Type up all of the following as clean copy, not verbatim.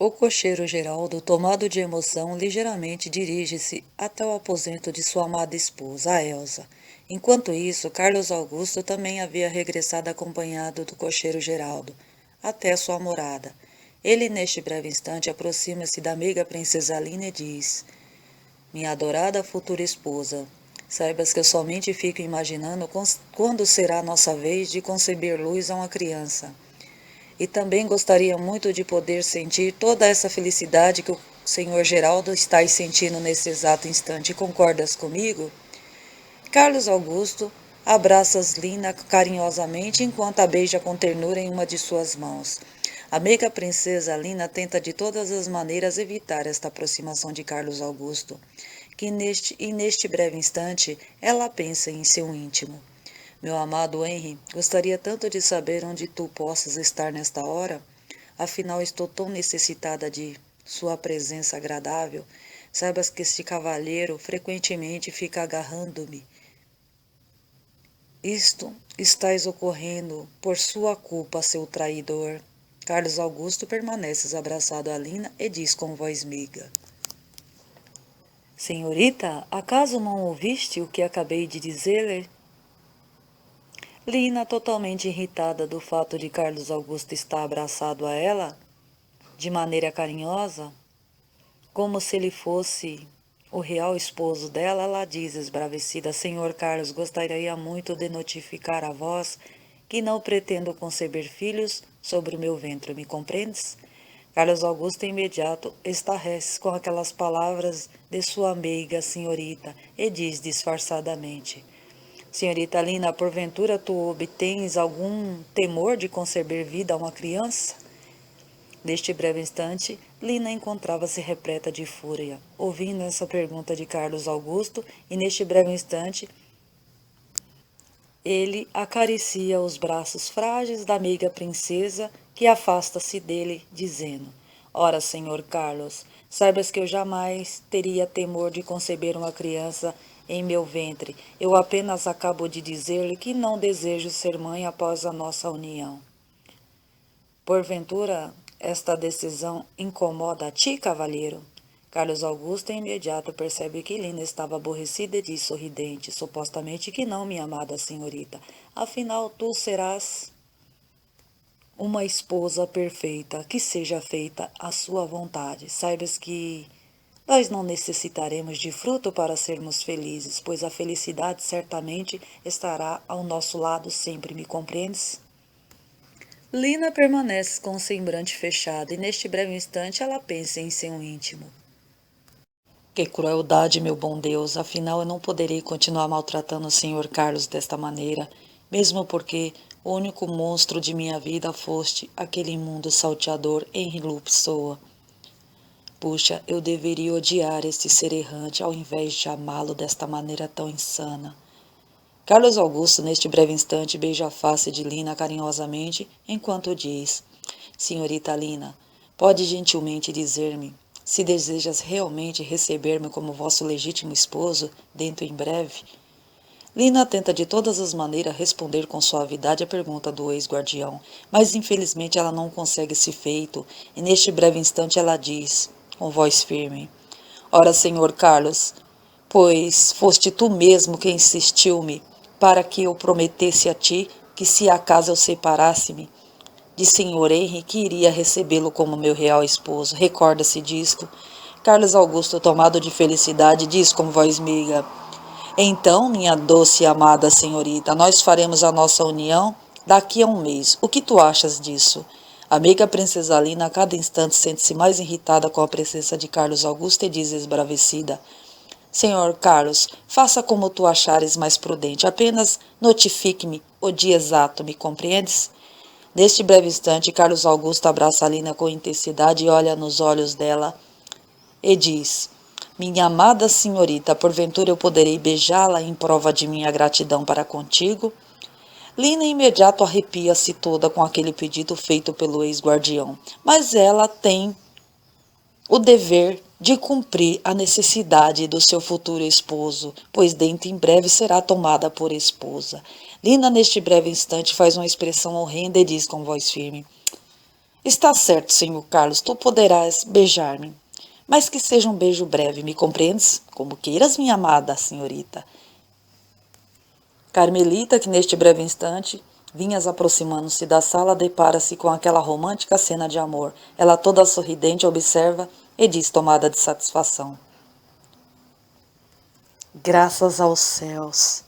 O cocheiro Geraldo, tomado de emoção, ligeiramente dirige-se até o aposento de sua amada esposa, a Elsa. Enquanto isso, Carlos Augusto também havia regressado acompanhado do cocheiro Geraldo, até sua morada. Ele, neste breve instante, aproxima-se da amiga princesa Aline e diz: Minha adorada futura esposa, saibas que eu somente fico imaginando quando será a nossa vez de conceber luz a uma criança. E também gostaria muito de poder sentir toda essa felicidade que o senhor Geraldo está sentindo nesse exato instante. Concordas comigo? Carlos Augusto abraça Lina carinhosamente enquanto a beija com ternura em uma de suas mãos. A meiga princesa Lina tenta de todas as maneiras evitar esta aproximação de Carlos Augusto, que neste breve instante ela pensa em seu íntimo. Meu amado Henry, gostaria tanto de saber onde tu possas estar nesta hora. Afinal, estou tão necessitada de sua presença agradável. Saibas que este cavalheiro frequentemente fica agarrando-me. Isto estás ocorrendo por sua culpa, seu traidor. Carlos Augusto permanece abraçado a Lina e diz com voz meiga: Senhorita, acaso não ouviste o que acabei de dizer-lhe? Lina, totalmente irritada do fato de Carlos Augusto estar abraçado a ela, de maneira carinhosa, como se ele fosse o real esposo dela, ela diz esbravecida: Senhor Carlos, gostaria muito de notificar a vós que não pretendo conceber filhos sobre o meu ventre, me compreendes? Carlos Augusto imediato estarrece com aquelas palavras de sua meiga senhorita e diz disfarçadamente: Senhorita Lina, porventura tu obtens algum temor de conceber vida a uma criança? Neste breve instante, Lina encontrava-se repleta de fúria, ouvindo essa pergunta de Carlos Augusto, e neste breve instante, ele acaricia os braços frágeis da amiga princesa, que afasta-se dele, dizendo: Ora, senhor Carlos, saibas que eu jamais teria temor de conceber uma criança em meu ventre. Eu apenas acabo de dizer-lhe que não desejo ser mãe após a nossa união. Porventura, esta decisão incomoda a ti, cavalheiro? Carlos Augusto, em imediato, percebe que Lina estava aborrecida e diz sorridente: Supostamente que não, minha amada senhorita. Afinal, tu serás uma esposa perfeita, que seja feita a sua vontade. Saibas que nós não necessitaremos de fruto para sermos felizes, pois a felicidade certamente estará ao nosso lado sempre, me compreendes? Lina permanece com o semblante fechado e neste breve instante ela pensa em seu íntimo. Que crueldade, meu bom Deus, afinal eu não poderei continuar maltratando o senhor Carlos desta maneira, mesmo porque o único monstro de minha vida foste aquele imundo salteador Henry Lu Pessoa. Puxa, eu deveria odiar este ser errante ao invés de amá-lo desta maneira tão insana. Carlos Augusto, neste breve instante, beija a face de Lina carinhosamente, enquanto diz: Senhorita Lina, pode gentilmente dizer-me se desejas realmente receber-me como vosso legítimo esposo, dentro em breve? Lina tenta de todas as maneiras responder com suavidade a pergunta do ex-guardião, mas infelizmente ela não consegue esse feito, e neste breve instante ela diz, com voz firme: Ora, senhor Carlos, pois foste tu mesmo quem insistiu-me para que eu prometesse a ti que se acaso eu separasse-me de senhor Henry, que iria recebê-lo como meu real esposo. Recorda-se disto? Carlos Augusto, tomado de felicidade, diz com voz meiga: Então, minha doce e amada senhorita, nós faremos a nossa união daqui a um mês. O que tu achas disso? A meiga princesa Lina a cada instante sente-se mais irritada com a presença de Carlos Augusto e diz esbravecida: Senhor Carlos, faça como tu achares mais prudente. Apenas notifique-me o dia exato, me compreendes? Neste breve instante, Carlos Augusto abraça a Lina com intensidade e olha nos olhos dela e diz: Minha amada senhorita, porventura eu poderei beijá-la em prova de minha gratidão para contigo? Lina imediato arrepia-se toda com aquele pedido feito pelo ex-guardião, mas ela tem o dever de cumprir a necessidade do seu futuro esposo, pois dentro em breve será tomada por esposa. Lina, neste breve instante, faz uma expressão horrenda e diz com voz firme: Está certo, senhor Carlos, tu poderás beijar-me. Mas que seja um beijo breve, me compreendes? Como queiras, minha amada senhorita. Carmelita, que neste breve instante vinhas aproximando-se da sala, depara-se com aquela romântica cena de amor. Ela toda sorridente observa e diz, tomada de satisfação: graças aos céus.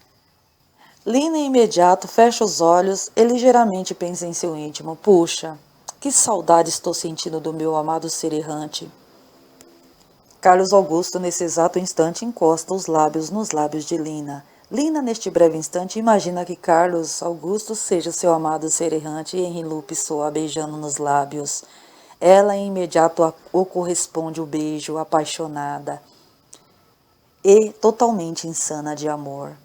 Lina imediato fecha os olhos e ligeiramente pensa em seu íntimo. Puxa, que saudade estou sentindo do meu amado ser errante. Carlos Augusto, nesse exato instante, encosta os lábios nos lábios de Lina. Lina, neste breve instante, imagina que Carlos Augusto seja seu amado ser errante e Henri Lupe soa beijando nos lábios. Ela, em imediato, o corresponde o beijo, apaixonada e totalmente insana de amor.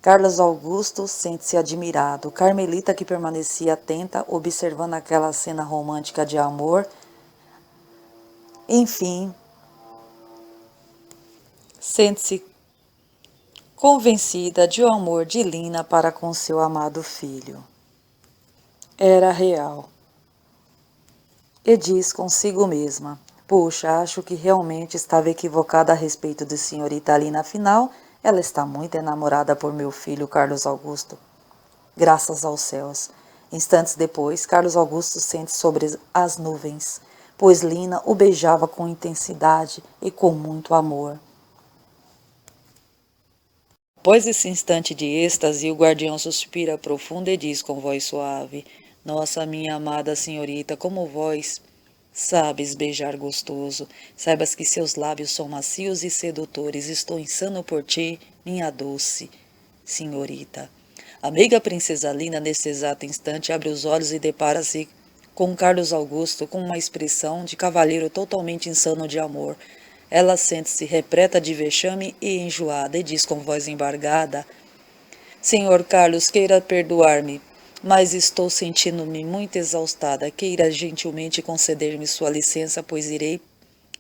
Carlos Augusto sente-se admirado. Carmelita, que permanecia atenta, observando aquela cena romântica de amor, enfim, sente-se convencida de o amor de Lina para com seu amado filho. Era real. E diz consigo mesma: puxa, acho que realmente estava equivocada a respeito de senhorita Lina, afinal, ela está muito enamorada por meu filho Carlos Augusto. Graças aos céus. Instantes depois, Carlos Augusto sente sobre as nuvens, pois Lina o beijava com intensidade e com muito amor. Após esse instante de êxtase, o guardião suspira profundo e diz com voz suave: nossa, minha amada senhorita, como vós sabes beijar gostoso. Saibas que seus lábios são macios e sedutores. Estou insano por ti, minha doce senhorita. A meiga princesa Lina, nesse exato instante, abre os olhos e depara-se com Carlos Augusto com uma expressão de cavalheiro totalmente insano de amor. Ela sente-se repleta de vexame e enjoada e diz com voz embargada: senhor Carlos, queira perdoar-me, mas estou sentindo-me muito exaustada. Queira gentilmente conceder-me sua licença, pois irei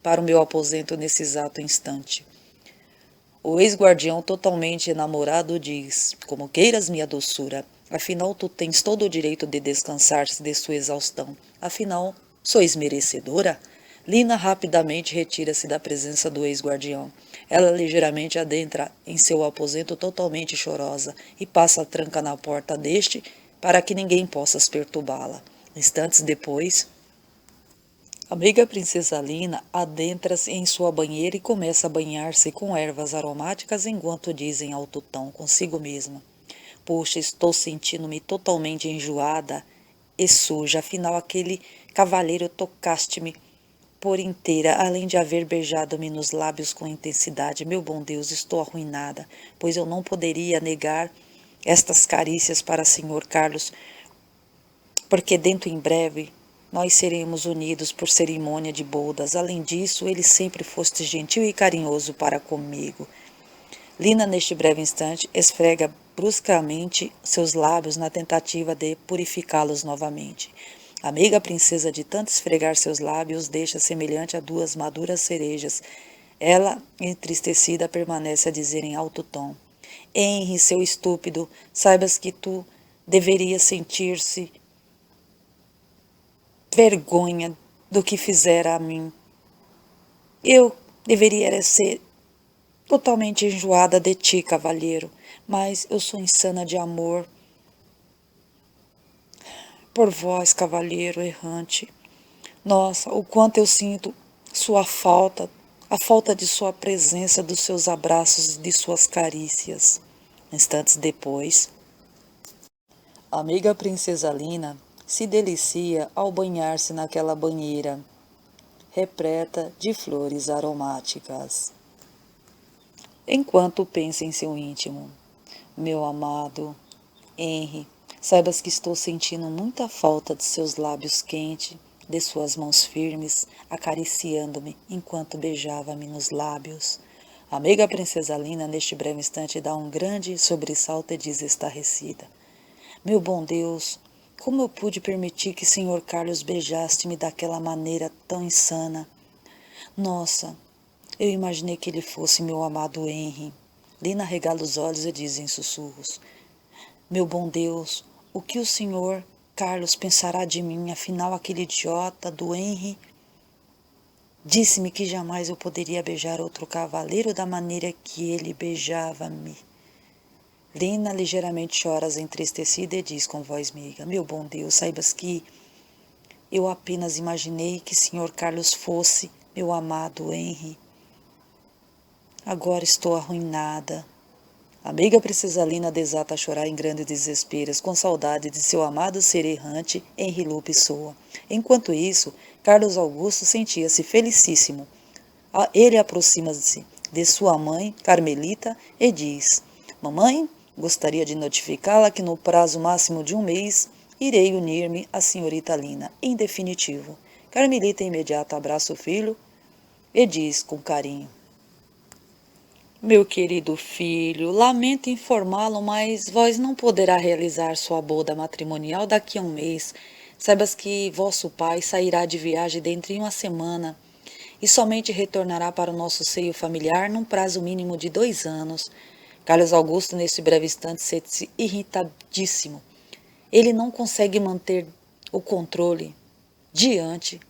para o meu aposento nesse exato instante. O ex-guardião, totalmente enamorado, diz: como queiras, minha doçura. Afinal, tu tens todo o direito de descansar-se de sua exaustão. Afinal, sois merecedora? Lina rapidamente retira-se da presença do ex-guardião. Ela ligeiramente adentra em seu aposento totalmente chorosa e passa a tranca na porta deste para que ninguém possa perturbá-la. Instantes depois, a meiga princesa Lina adentra-se em sua banheira e começa a banhar-se com ervas aromáticas enquanto diz em alto tom consigo mesma: puxa, estou sentindo-me totalmente enjoada e suja, afinal aquele cavalheiro tocaste-me por inteira, além de haver beijado-me nos lábios com intensidade. Meu bom Deus, estou arruinada, pois eu não poderia negar estas carícias para senhor Carlos, porque dentro em breve nós seremos unidos por cerimônia de bodas. Além disso, ele sempre foste gentil e carinhoso para comigo. Lina, neste breve instante, esfrega bruscamente seus lábios na tentativa de purificá-los novamente. A meiga princesa, de tanto esfregar seus lábios, deixa semelhante a duas maduras cerejas. Ela, entristecida, permanece a dizer em alto tom: Henri, seu estúpido, saibas que tu deverias sentir-se vergonha do que fizera a mim. Eu deveria ser totalmente enjoada de ti, cavalheiro, mas eu sou insana de amor por vós, cavalheiro errante. Nossa, o quanto eu sinto sua falta, a falta de sua presença, dos seus abraços e de suas carícias. Instantes depois, a amiga princesa Lina se delicia ao banhar-se naquela banheira repleta de flores aromáticas. Enquanto pensa em seu íntimo: meu amado Henri, saibas que estou sentindo muita falta de seus lábios quentes, de suas mãos firmes, acariciando-me enquanto beijava-me nos lábios. A meiga princesa Lina, neste breve instante, dá um grande sobressalto e diz estarrecida: meu bom Deus, como eu pude permitir que senhor Carlos beijasse-me daquela maneira tão insana? Nossa, eu imaginei que ele fosse meu amado Henri. Lina regala os olhos e diz em sussurros: meu bom Deus, o que o senhor Carlos pensará de mim? Afinal, aquele idiota do Henry disse-me que jamais eu poderia beijar outro cavaleiro da maneira que ele beijava-me. Lina ligeiramente chora entristecida e diz com voz meiga: Meu bom Deus, saibas que eu apenas imaginei que Sr. Carlos fosse meu amado Henry. Agora estou arruinada. A amiga Lina desata a chorar em grandes desesperos, com saudade de seu amado ser errante Henry Lu Pessoa. Enquanto isso, Carlos Augusto sentia-se felicíssimo. Ele aproxima-se de sua mãe, Carmelita, e diz: Mamãe, gostaria de notificá-la que no prazo máximo de um mês irei unir-me à senhorita Lina, em definitivo. Carmelita imediato abraça o filho e diz com carinho: Meu querido filho, lamento informá-lo, mas vós não poderá realizar sua boda matrimonial daqui a um mês. Saibas que vosso pai sairá de viagem dentro de uma semana e somente retornará para o nosso seio familiar num prazo mínimo de 2 anos. Carlos Augusto, nesse breve instante, sente-se irritadíssimo. Ele não consegue manter o controle diante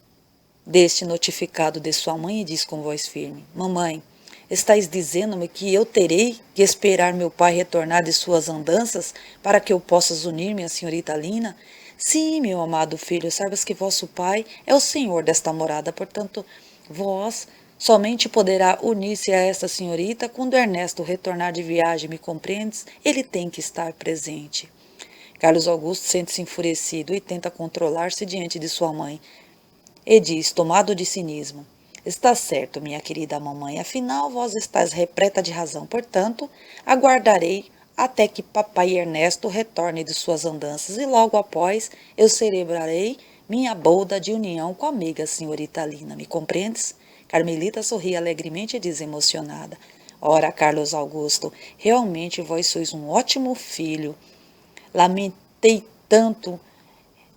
deste notificado de sua mãe e diz com voz firme: Mamãe, estais dizendo-me que eu terei que esperar meu pai retornar de suas andanças para que eu possa unir-me à senhorita Lina? Sim, meu amado filho, saibas que vosso pai é o senhor desta morada, portanto, vós somente poderá unir-se a esta senhorita quando Ernesto retornar de viagem, me compreendes? Ele tem que estar presente. Carlos Augusto sente-se enfurecido e tenta controlar-se diante de sua mãe, e diz, tomado de cinismo: Está certo, minha querida mamãe, afinal vós estás repleta de razão. Portanto, aguardarei até que papai Ernesto retorne de suas andanças e logo após eu celebrarei minha boda de união com a amiga senhorita Lina. Me compreendes? Carmelita sorri alegremente e diz emocionada: Ora, Carlos Augusto, realmente vós sois um ótimo filho. Lamentei tanto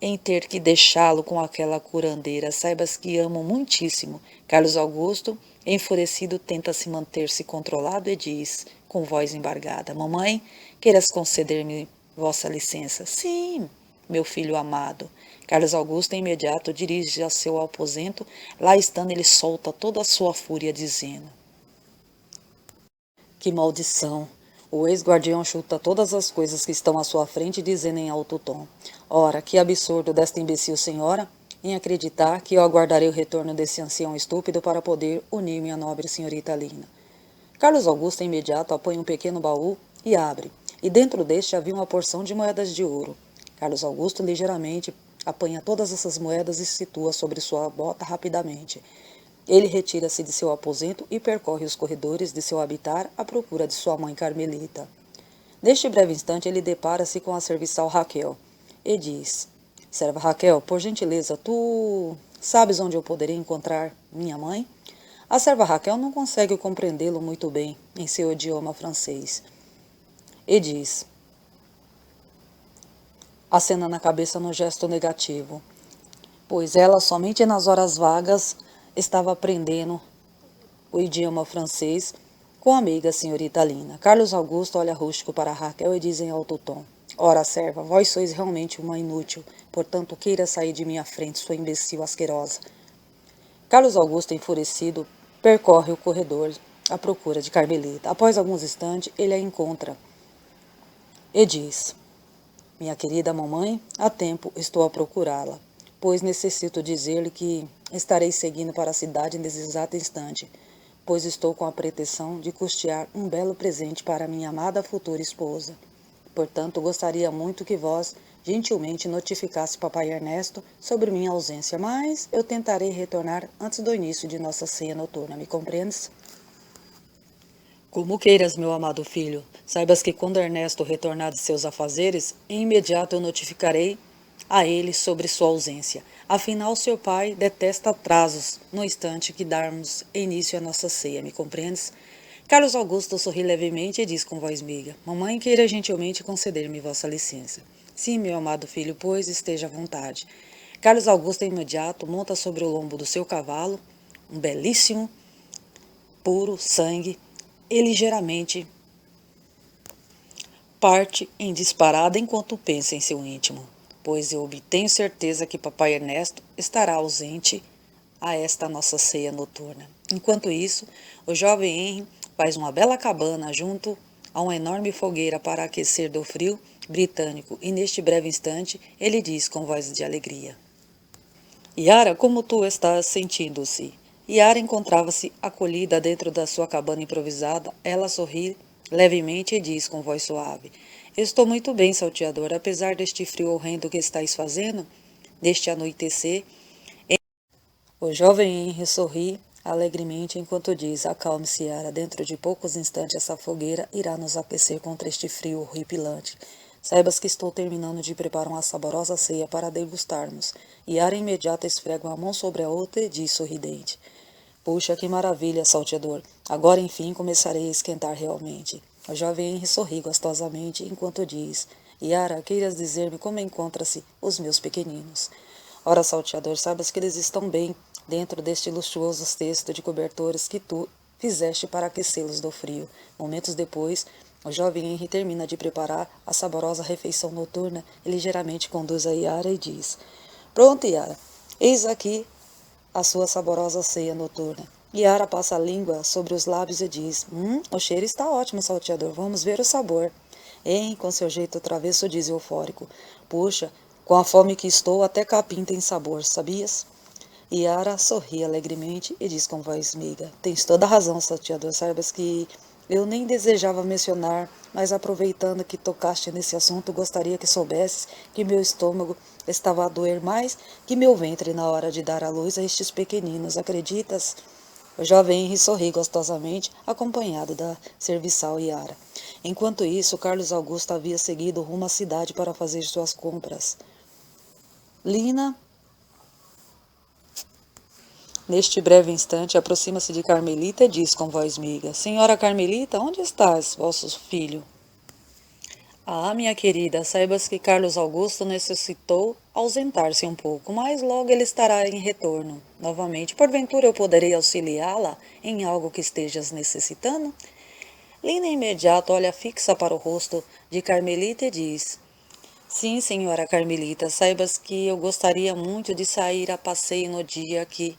em ter que deixá-lo com aquela curandeira. Saibas que amo muitíssimo. Carlos Augusto, enfurecido, tenta se manter-se controlado e diz, com voz embargada: Mamãe, queiras conceder-me vossa licença? Sim, meu filho amado. Carlos Augusto, em imediato, dirige ao seu aposento. Lá estando, ele solta toda a sua fúria, dizendo: Que maldição! O ex-guardião chuta todas as coisas que estão à sua frente, dizendo em alto tom: Ora, que absurdo desta imbecil senhora em acreditar que eu aguardarei o retorno desse ancião estúpido para poder unir-me à nobre senhorita Lina. Carlos Augusto, em imediato, apanha um pequeno baú e abre, e dentro deste havia uma porção de moedas de ouro. Carlos Augusto ligeiramente apanha todas essas moedas e situa sobre sua bota rapidamente. Ele retira-se de seu aposento e percorre os corredores de seu habitar à procura de sua mãe Carmelita. Neste breve instante, ele depara-se com a serviçal Raquel e diz: Serva Raquel, por gentileza, tu sabes onde eu poderia encontrar minha mãe? A serva Raquel não consegue compreendê-lo muito bem em seu idioma francês e diz, acenando a cabeça no gesto negativo, pois ela somente nas horas vagas estava aprendendo o idioma francês com a amiga senhorita Lina. Carlos Augusto olha rústico para Raquel e diz em alto tom: Ora, serva, vós sois realmente uma inútil, portanto queira sair de minha frente, sua imbecil asquerosa. Carlos Augusto, enfurecido, percorre o corredor à procura de Carmelita. Após alguns instantes, ele a encontra e diz: Minha querida mamãe, há tempo estou a procurá-la, pois necessito dizer-lhe que estarei seguindo para a cidade nesse exato instante, pois estou com a pretensão de custear um belo presente para minha amada futura esposa. Portanto, gostaria muito que vós gentilmente notificasse papai Ernesto sobre minha ausência, mas eu tentarei retornar antes do início de nossa ceia noturna, me compreendes? Como queiras, meu amado filho. Saibas que quando Ernesto retornar de seus afazeres, em imediato eu notificarei a ele sobre sua ausência. Afinal, seu pai detesta atrasos no instante que darmos início à nossa ceia, me compreendes? Carlos Augusto sorri levemente e diz com voz meiga: Mamãe queira gentilmente conceder-me vossa licença. Sim, meu amado filho, pois esteja à vontade. Carlos Augusto, em imediato, monta sobre o lombo do seu cavalo, um belíssimo, puro sangue, e ligeiramente parte em disparada enquanto pensa em seu íntimo. pois eu obtenho certeza que papai Ernesto estará ausente a esta nossa ceia noturna. Enquanto isso, o jovem Henry faz uma bela cabana junto a uma enorme fogueira para aquecer do frio britânico, e neste breve instante ele diz com voz de alegria: Yara, como tu estás sentindo-se? Yara encontrava-se acolhida dentro da sua cabana improvisada. Ela sorri levemente e diz com voz suave: Estou muito bem, salteador, apesar deste frio horrendo que estáis fazendo, deste anoitecer. O jovem Henry sorri alegremente enquanto diz: Acalme-se, Yara. Dentro de poucos instantes essa fogueira irá nos aquecer contra este frio horripilante. Saibas que estou terminando de preparar uma saborosa ceia para degustarmos. Yara imediata esfrega uma mão sobre a outra e diz sorridente: Puxa, que maravilha, salteador. Agora, enfim, começarei a esquentar realmente. O jovem Henry sorri gostosamente enquanto diz: Yara, queiras dizer-me como encontra-se os meus pequeninos? Ora, salteador, sabes que eles estão bem dentro deste luxuoso cesto de cobertores que tu fizeste para aquecê-los do frio. Momentos depois, o jovem Henry termina de preparar a saborosa refeição noturna e ligeiramente conduz a Yara e diz: Pronto, Yara, eis aqui a sua saborosa ceia noturna. Yara passa a língua sobre os lábios e diz: o cheiro está ótimo, salteador. Vamos ver o sabor. Henry, com seu jeito travesso, diz eufórico: Puxa, com a fome que estou, até capim tem sabor, sabias? Yara sorri alegremente e diz com voz meiga: Tens toda a razão, salteador. Saibas que eu nem desejava mencionar, mas aproveitando que tocaste nesse assunto, gostaria que soubesses que meu estômago estava a doer mais que meu ventre na hora de dar à luz a estes pequeninos. Acreditas? O jovem Henry sorri gostosamente, acompanhado da serviçal Yara. Enquanto isso, Carlos Augusto havia seguido rumo à cidade para fazer suas compras. Lina, neste breve instante, aproxima-se de Carmelita e diz com voz meiga: Senhora Carmelita, onde estás, vosso filho? Ah, minha querida, saibas que Carlos Augusto necessitou ausentar-se um pouco, mas logo ele estará em retorno. Novamente, porventura eu poderei auxiliá-la em algo que estejas necessitando? Lina imediato olha fixa para o rosto de Carmelita e diz: Sim, senhora Carmelita, saibas que eu gostaria muito de sair a passeio no dia que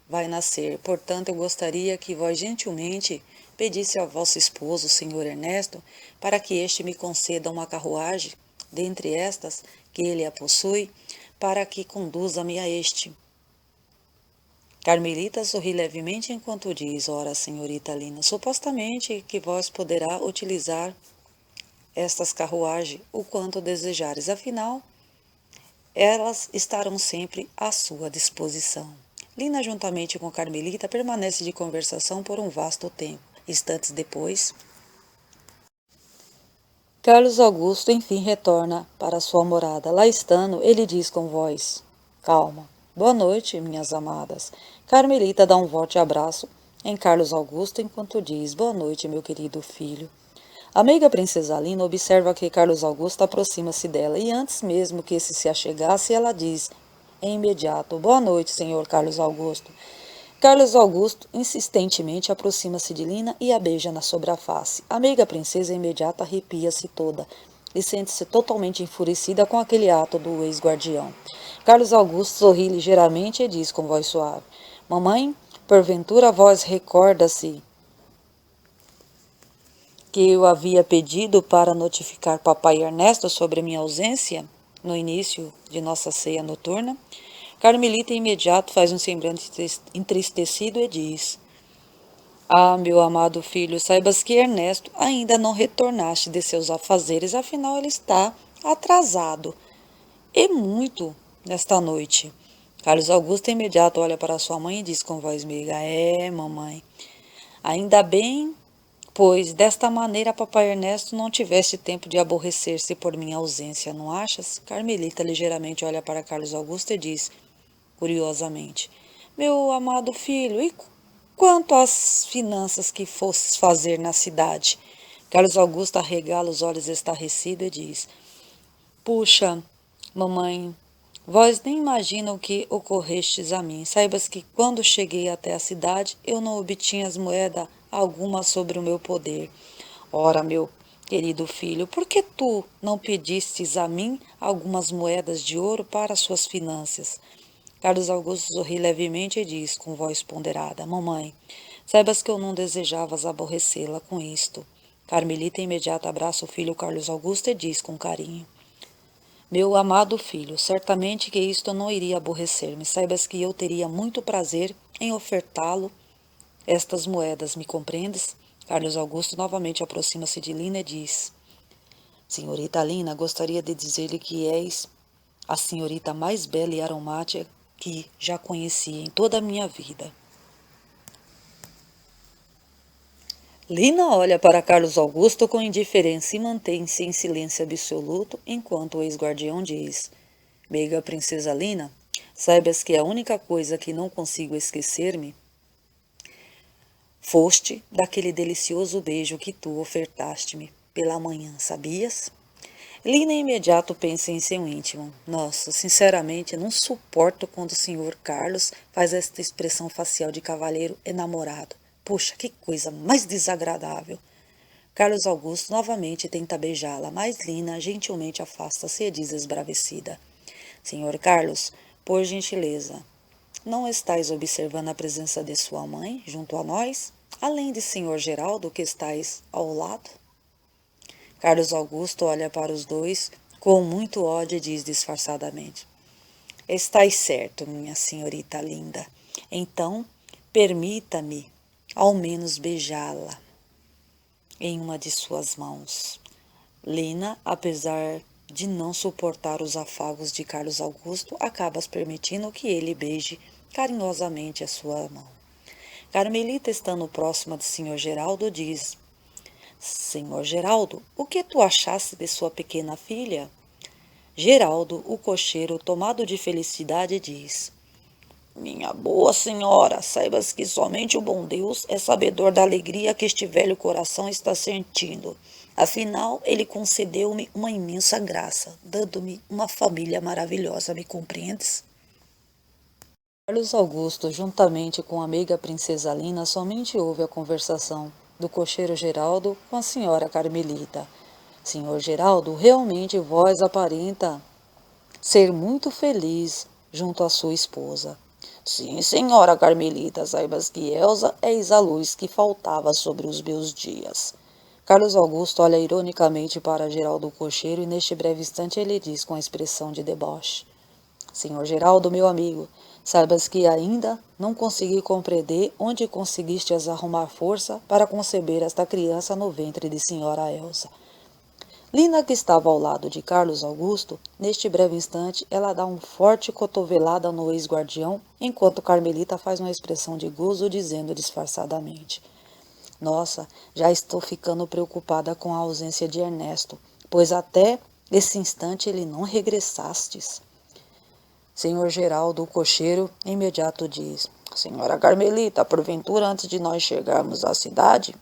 vai nascer. Portanto, eu gostaria que vós gentilmente pedisse ao vosso esposo, senhor Ernesto, para que este me conceda uma carruagem, dentre estas que ele a possui, para que conduza-me a este. Carmelita sorri levemente enquanto diz: Ora, senhorita Lina, supostamente que vós poderá utilizar estas carruagens o quanto desejares, afinal, elas estarão sempre à sua disposição. Lina, juntamente com Carmelita, permanece de conversação por um vasto tempo. Instantes depois, Carlos Augusto enfim retorna para sua morada. Lá estando, ele diz com voz calma: Boa noite, minhas amadas. Carmelita dá um forte abraço em Carlos Augusto enquanto diz: Boa noite, meu querido filho. A meiga princesa Lina observa que Carlos Augusto aproxima-se dela e antes mesmo que esse se achegasse, ela diz em imediato: Boa noite, senhor Carlos Augusto. Carlos Augusto insistentemente aproxima-se de Lina e a beija sobre a face. A meiga princesa imediata arrepia-se toda e sente-se totalmente enfurecida com aquele ato do ex-guardião. Carlos Augusto sorri ligeiramente e diz com voz suave: Mamãe, porventura vós recorda-se que eu havia pedido para notificar papai Ernesto sobre minha ausência no início de nossa ceia noturna? Carmelita imediato faz um semblante entristecido e diz: Ah, meu amado filho, saibas que Ernesto ainda não retornaste de seus afazeres, afinal ele está atrasado, e muito, nesta noite. Carlos Augusto imediato olha para sua mãe e diz com voz meiga: mamãe, ainda bem, pois desta maneira papai Ernesto não tivesse tempo de aborrecer-se por minha ausência, não achas? Carmelita ligeiramente olha para Carlos Augusto e diz curiosamente: Meu amado filho, e quanto às finanças que fosses fazer na cidade? Carlos Augusto arregala os olhos estarrecido e diz: Puxa, mamãe, vós nem imaginam o que ocorrestes a mim. Saibas que quando cheguei até a cidade, eu não obtinha as moedas alguma sobre o meu poder. Ora, meu Querido filho, por que tu não pedistes a mim algumas moedas de ouro para suas finanças? Carlos Augusto sorri levemente e diz, com voz ponderada: Mamãe, saibas que eu não desejavas aborrecê-la com isto. Carmelita imediato abraça o filho Carlos Augusto e diz com carinho: Meu amado filho, certamente que isto não iria aborrecer-me. Saibas que eu teria muito prazer em ofertá-lo estas moedas, me compreendes? Carlos Augusto novamente aproxima-se de Lina e diz: Senhorita Lina, gostaria de dizer-lhe que és a senhorita mais bela e aromática que já conheci em toda a minha vida. Lina olha para Carlos Augusto com indiferença e mantém-se em silêncio absoluto enquanto o ex-guardião diz: Meiga princesa Lina, saibas que a única coisa que não consigo esquecer-me foste daquele delicioso beijo que tu ofertaste-me pela manhã, sabias? Lina imediato pensa em seu íntimo. Nossa, sinceramente, não suporto quando o senhor Carlos faz esta expressão facial de cavalheiro enamorado. Puxa, que coisa mais desagradável. Carlos Augusto novamente tenta beijá-la, mas Lina gentilmente afasta-se e diz esbravecida: Senhor Carlos, por gentileza, não estais observando a presença de sua mãe junto a nós, além de senhor Geraldo que estais ao lado? Carlos Augusto olha para os dois com muito ódio e diz disfarçadamente: Estais certo, minha senhorita linda. Então, permita-me ao menos beijá-la em uma de suas mãos. Lina, apesar de não suportar os afagos de Carlos Augusto, acaba permitindo que ele beije carinhosamente a sua mão. Carmelita, estando próxima de Sr. Geraldo, diz: Senhor Geraldo, o que tu achaste de sua pequena filha? Geraldo, o cocheiro, tomado de felicidade, diz: Minha boa senhora, saibas que somente o bom Deus é sabedor da alegria que este velho coração está sentindo. Afinal, ele concedeu-me uma imensa graça, dando-me uma família maravilhosa, me compreendes? Carlos Augusto, juntamente com a amiga princesa Lina, somente ouve a conversação do cocheiro Geraldo com a senhora Carmelita. Senhor Geraldo, realmente vós aparenta ser muito feliz junto à sua esposa. Sim, senhora Carmelita, saibas que Elsa é a luz que faltava sobre os meus dias. Carlos Augusto olha ironicamente para Geraldo Cocheiro e neste breve instante ele diz com a expressão de deboche: Senhor Geraldo, meu amigo, saibas que ainda não consegui compreender onde conseguistes arrumar força para conceber esta criança no ventre de senhora Elsa. Lina, que estava ao lado de Carlos Augusto, neste breve instante, ela dá uma forte cotovelada no ex-guardião, enquanto Carmelita faz uma expressão de gozo, dizendo disfarçadamente: Nossa, já estou ficando preocupada com a ausência de Ernesto, pois até esse instante ele não regressastes. Senhor Geraldo, o cocheiro, imediato diz: Senhora Carmelita, porventura antes de nós chegarmos à cidade,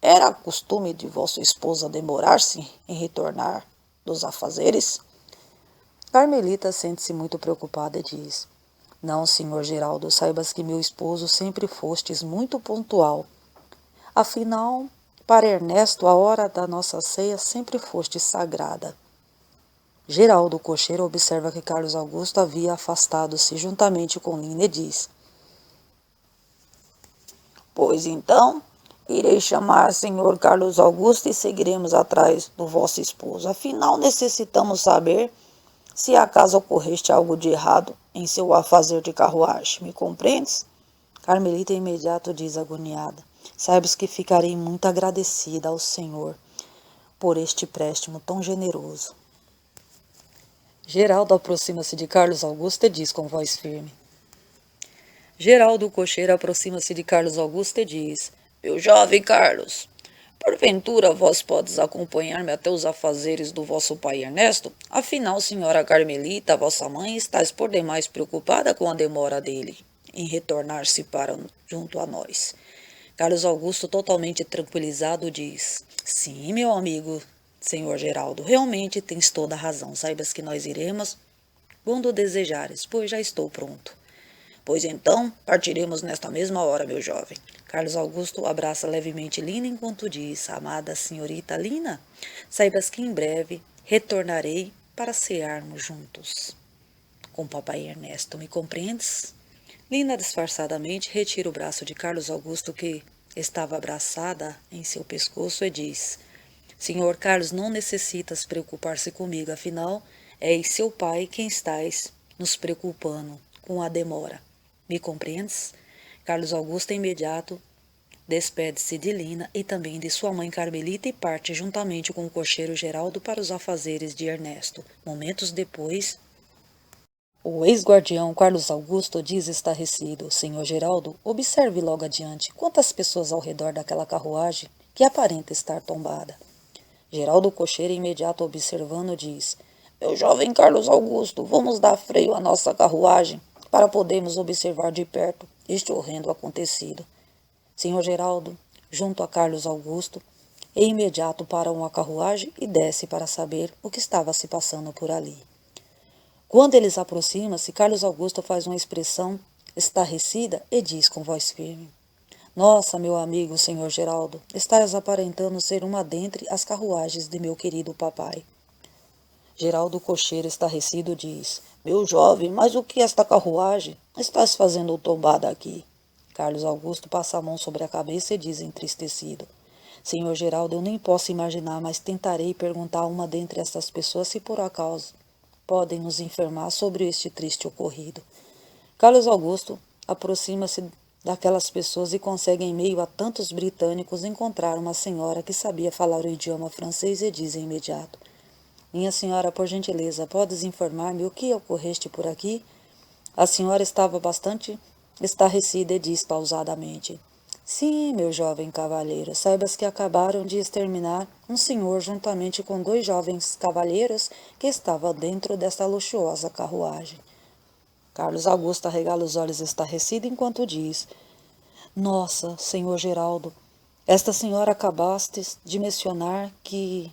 era costume de vossa esposa demorar-se em retornar dos afazeres? Carmelita sente-se muito preocupada e diz: Não, senhor Geraldo, saibas que meu esposo sempre fostes muito pontual. Afinal, para Ernesto, a hora da nossa ceia sempre foste sagrada. Geraldo, o cocheiro, observa que Carlos Augusto havia afastado-se juntamente com Lina e diz: Pois então, irei chamar senhor Carlos Augusto e seguiremos atrás do vosso esposo. Afinal, necessitamos saber se acaso ocorreste algo de errado em seu afazer de carruagem. Me compreendes? Carmelita imediato diz agoniada: Saibas que ficarei muito agradecida ao Senhor por este préstimo tão generoso. Geraldo aproxima-se de Carlos Augusto e diz com voz firme: Geraldo, o cocheiro, aproxima-se de Carlos Augusto e diz: Meu jovem Carlos, porventura vós podes acompanhar-me até os afazeres do vosso pai Ernesto? Afinal, senhora Carmelita, vossa mãe, estás por demais preocupada com a demora dele em retornar-se para junto a nós. Carlos Augusto, totalmente tranquilizado, diz: Sim, meu amigo, senhor Geraldo, realmente tens toda a razão. Saibas que nós iremos quando desejares, pois já estou pronto. Pois então, partiremos nesta mesma hora, meu jovem. Carlos Augusto abraça levemente Lina enquanto diz: Amada senhorita Lina, saibas que em breve retornarei para cearmos juntos. Com papai Ernesto, me compreendes? Lina disfarçadamente retira o braço de Carlos Augusto que estava abraçada em seu pescoço e diz: Senhor Carlos, não necessitas preocupar-se comigo, afinal, és seu pai quem estáis nos preocupando com a demora. Me compreendes? Carlos Augusto, imediato, despede-se de Lina e também de sua mãe Carmelita e parte juntamente com o cocheiro Geraldo para os afazeres de Ernesto. Momentos depois, o ex-guardião Carlos Augusto diz estarrecido: Senhor Geraldo, observe logo adiante quantas pessoas ao redor daquela carruagem que aparenta estar tombada. Geraldo cocheiro, imediato observando, diz: Meu jovem Carlos Augusto, vamos dar freio à nossa carruagem para podermos observar de perto este horrendo acontecido. Senhor Geraldo, junto a Carlos Augusto, e imediato param a carruagem e desce para saber o que estava se passando por ali. Quando eles aproximam-se, Carlos Augusto faz uma expressão estarrecida e diz com voz firme: Nossa, meu amigo, senhor Geraldo, estás aparentando ser uma dentre as carruagens de meu querido papai. Geraldo cocheiro estarrecido diz: Meu jovem, mas o que esta carruagem estás fazendo tombada aqui? Carlos Augusto passa a mão sobre a cabeça e diz entristecido: Senhor Geraldo, eu nem posso imaginar, mas tentarei perguntar a uma dentre estas pessoas se por acaso podem nos informar sobre este triste ocorrido. Carlos Augusto aproxima-se daquelas pessoas e consegue, em meio a tantos britânicos, encontrar uma senhora que sabia falar o idioma francês e diz em imediato: Minha senhora, por gentileza, podes informar-me o que ocorreste por aqui? A senhora estava bastante estarrecida e diz pausadamente: Sim, meu jovem cavalheiro, saibas que acabaram de exterminar um senhor juntamente com 2 jovens cavalheiros que estavam dentro desta luxuosa carruagem. Carlos Augusto arregala os olhos estarrecido enquanto diz: Nossa, senhor Geraldo, esta senhora acabastes de mencionar que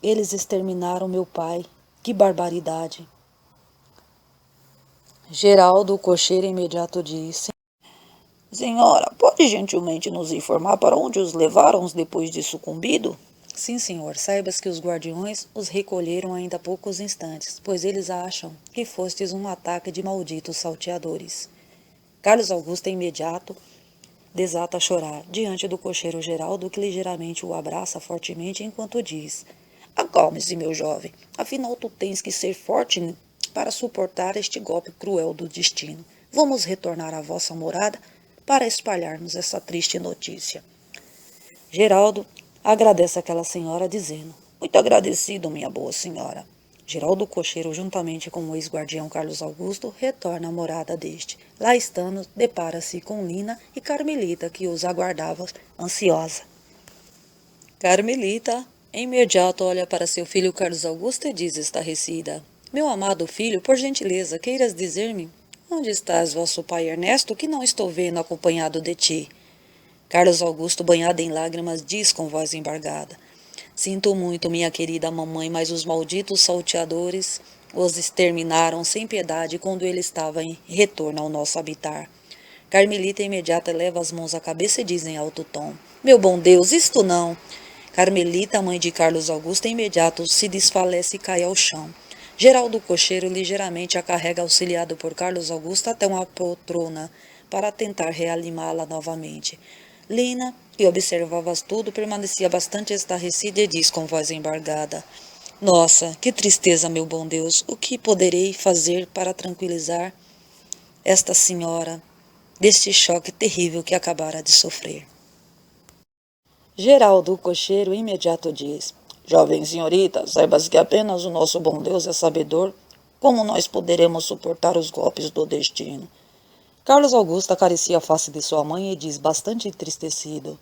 eles exterminaram meu pai. Que barbaridade! Geraldo, o cocheiro, imediato disse: Senhora, pode gentilmente nos informar para onde os levaram depois de sucumbido? Sim, senhor. Saibas que os guardiões os recolheram ainda há poucos instantes, pois eles acham que fostes um ataque de malditos salteadores. Carlos Augusto, imediato, desata a chorar diante do cocheiro Geraldo, que ligeiramente o abraça fortemente enquanto diz: Acalme-se, meu jovem. Afinal, tu tens que ser forte para suportar este golpe cruel do destino. Vamos retornar à vossa morada para espalharmos essa triste notícia. Geraldo agradece àquela senhora, dizendo: Muito agradecido, minha boa senhora. Geraldo cocheiro, juntamente com o ex-guardião Carlos Augusto, retorna à morada deste. Lá estando, depara-se com Lina e Carmelita, que os aguardava ansiosa. Carmelita, imediato, olha para seu filho Carlos Augusto e diz estarrecida: Meu amado filho, por gentileza, queiras dizer-me onde estás, vosso pai Ernesto, que não estou vendo acompanhado de ti? Carlos Augusto, banhado em lágrimas, diz com voz embargada: Sinto muito, minha querida mamãe, mas os malditos salteadores os exterminaram sem piedade quando ele estava em retorno ao nosso habitar. Carmelita imediata eleva as mãos à cabeça e diz em alto tom: Meu bom Deus, isto não! Carmelita, mãe de Carlos Augusto, imediato se desfalece e cai ao chão. Geraldo cocheiro ligeiramente a carrega auxiliado por Carlos Augusto até uma poltrona para tentar reanimá-la novamente. Lina, que observava tudo, permanecia bastante estarrecida e diz com voz embargada: Nossa, que tristeza, meu bom Deus! O que poderei fazer para tranquilizar esta senhora deste choque terrível que acabara de sofrer? Geraldo, o cocheiro, imediato diz: Jovem senhorita, saibas que apenas o nosso bom Deus é sabedor como nós poderemos suportar os golpes do destino. Carlos Augusto acaricia a face de sua mãe e diz, bastante entristecido: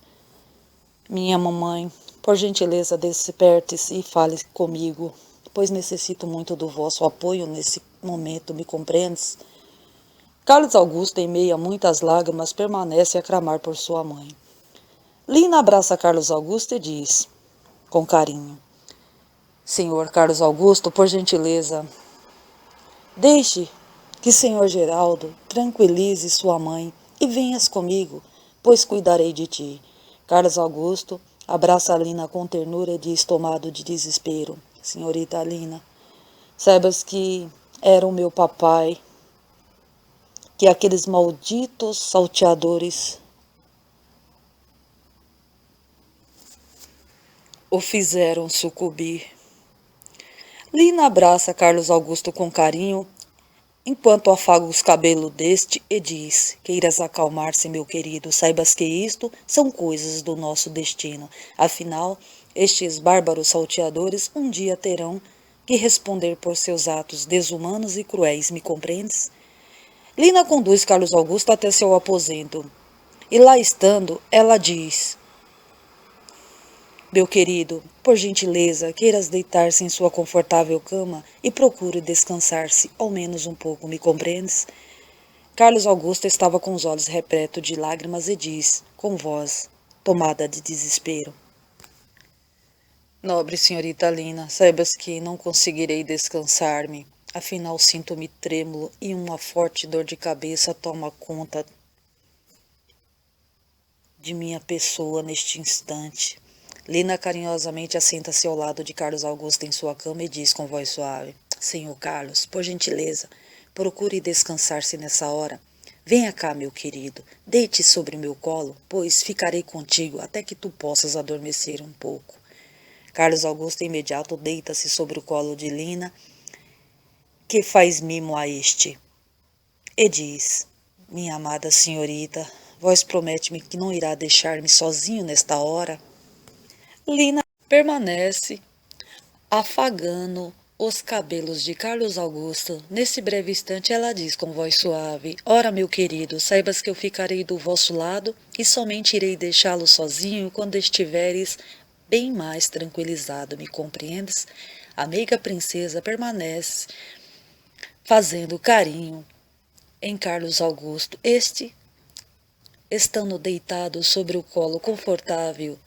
Minha mamãe, por gentileza, desperte-se e fale comigo, pois necessito muito do vosso apoio nesse momento, me compreendes? Carlos Augusto, em meio a muitas lágrimas, permanece a clamar por sua mãe. Lina abraça Carlos Augusto e diz, com carinho: Senhor Carlos Augusto, por gentileza, deixe Que senhor Geraldo tranquilize sua mãe e venhas comigo, pois cuidarei de ti. Carlos Augusto abraça Alina com ternura e diz, tomado de desespero: senhorita Alina, saibas que era o meu papai, que aqueles malditos salteadores o fizeram sucumbir. Lina abraça Carlos Augusto com carinho, enquanto afaga os cabelos deste e diz: queiras acalmar-se, meu querido, saibas que isto são coisas do nosso destino. Afinal, estes bárbaros salteadores um dia terão que responder por seus atos desumanos e cruéis, me compreendes? Lina conduz Carlos Augusto até seu aposento, e lá estando, ela diz: meu querido, por gentileza, queiras deitar-se em sua confortável cama e procure descansar-se, ao menos um pouco, me compreendes? Carlos Augusto estava com os olhos repletos de lágrimas e diz, com voz tomada de desespero: nobre senhorita Lina, saibas que não conseguirei descansar-me. Afinal, sinto-me trêmulo e uma forte dor de cabeça toma conta de minha pessoa neste instante. Lina carinhosamente assenta-se ao lado de Carlos Augusto em sua cama e diz com voz suave: senhor Carlos, por gentileza, procure descansar-se nessa hora. Venha cá, meu querido, deite sobre meu colo, pois ficarei contigo até que tu possas adormecer um pouco. Carlos Augusto imediato deita-se sobre o colo de Lina, que faz mimo a este, e diz: minha amada senhorita, vós promete-me que não irá deixar-me sozinho nesta hora? Lina permanece afagando os cabelos de Carlos Augusto. Nesse breve instante ela diz com voz suave: ora, meu querido, saibas que eu ficarei do vosso lado e somente irei deixá-lo sozinho quando estiveres bem mais tranquilizado, me compreendes? A meiga princesa permanece fazendo carinho em Carlos Augusto. Este, estando deitado sobre o colo confortável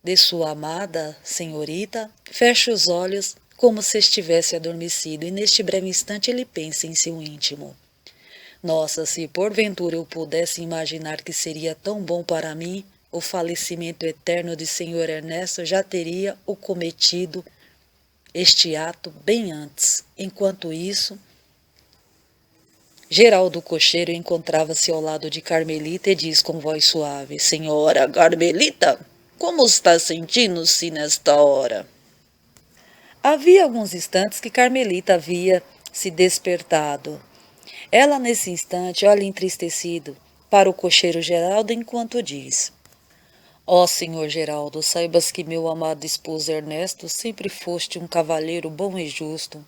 de sua amada senhorita, fecha os olhos como se estivesse adormecido, e neste breve instante ele pensa em seu íntimo: nossa, se porventura eu pudesse imaginar que seria tão bom para mim o falecimento eterno de senhor Ernesto, já teria o cometido este ato bem antes. Enquanto isso, Geraldo Cocheiro encontrava-se ao lado de Carmelita e diz com voz suave: senhora Carmelita, como está sentindo-se nesta hora? Havia alguns instantes que Carmelita havia se despertado. Ela, nesse instante, olha entristecido para o cocheiro Geraldo enquanto diz: ó senhor Geraldo, saibas que meu amado esposo Ernesto sempre foste um cavalheiro bom e justo.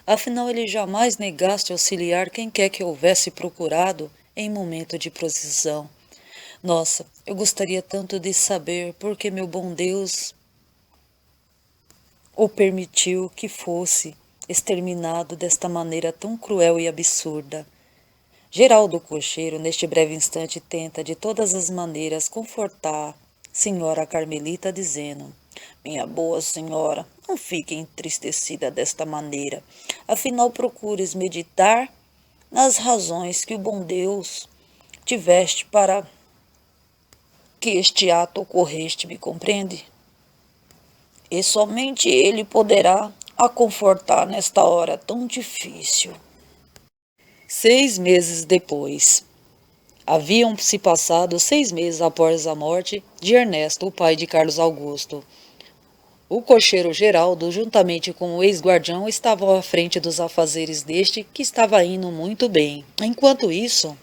Afinal, ele jamais negaste auxiliar quem quer que houvesse procurado em momento de precisão. Nossa, eu gostaria tanto de saber por que meu bom Deus o permitiu que fosse exterminado desta maneira tão cruel e absurda. Geraldo Cocheiro, neste breve instante, tenta de todas as maneiras confortar senhora Carmelita, dizendo: minha boa senhora, não fique entristecida desta maneira. Afinal, procures meditar nas razões que o bom Deus tiveste para que este ato ocorreste, me compreende? E somente ele poderá a confortar nesta hora tão difícil. 6 meses depois. Haviam-se passado 6 meses após a morte de Ernesto, o pai de Carlos Augusto. O cocheiro Geraldo, juntamente com o ex-guardião, estavam à frente dos afazeres deste, que estava indo muito bem. Enquanto isso,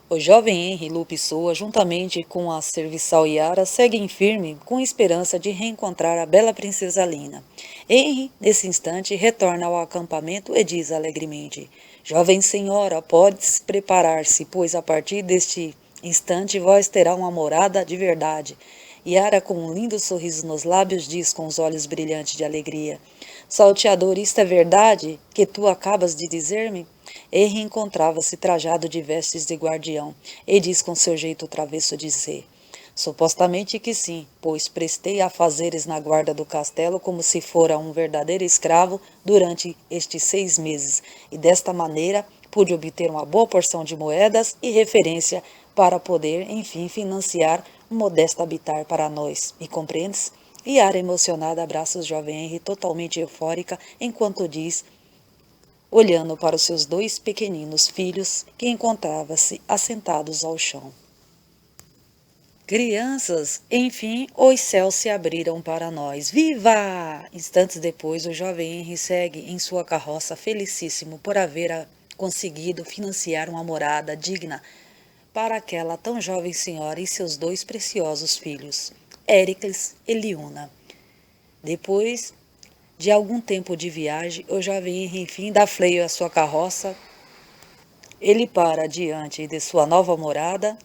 o jovem Henri Lupessoa, juntamente com a serviçal Yara, seguem firme com esperança de reencontrar a bela princesa Lina. Henri, nesse instante, retorna ao acampamento e diz alegremente: jovem senhora, podes preparar-se, pois a partir deste instante vós terá uma morada de verdade. Yara, com um lindo sorriso nos lábios, diz com os olhos brilhantes de alegria: salteador, isto é verdade que tu acabas de dizer-me? Henri encontrava-se trajado de vestes de guardião, e diz com seu jeito travesso de dizer: Supostamente que sim, pois prestei afazeres na guarda do castelo como se fora um verdadeiro escravo durante estes 6 meses, e desta maneira pude obter uma boa porção de moedas e referência para poder, enfim, financiar um modesto habitar para nós. Me compreendes? Yara, emocionada, abraça o jovem Henry, totalmente eufórica, enquanto diz, olhando para os seus 2 pequeninos filhos, que encontravam-se assentados ao chão. Crianças, enfim, os céus se abriram para nós. Viva! Instantes depois, o jovem Henry segue em sua carroça felicíssimo por haver conseguido financiar uma morada digna para aquela tão jovem senhora e seus 2 preciosos filhos, Éricles e Liuna. Depois de algum tempo de viagem, o jovem Henry, enfim, dá freio à sua carroça. Ele para diante de sua nova morada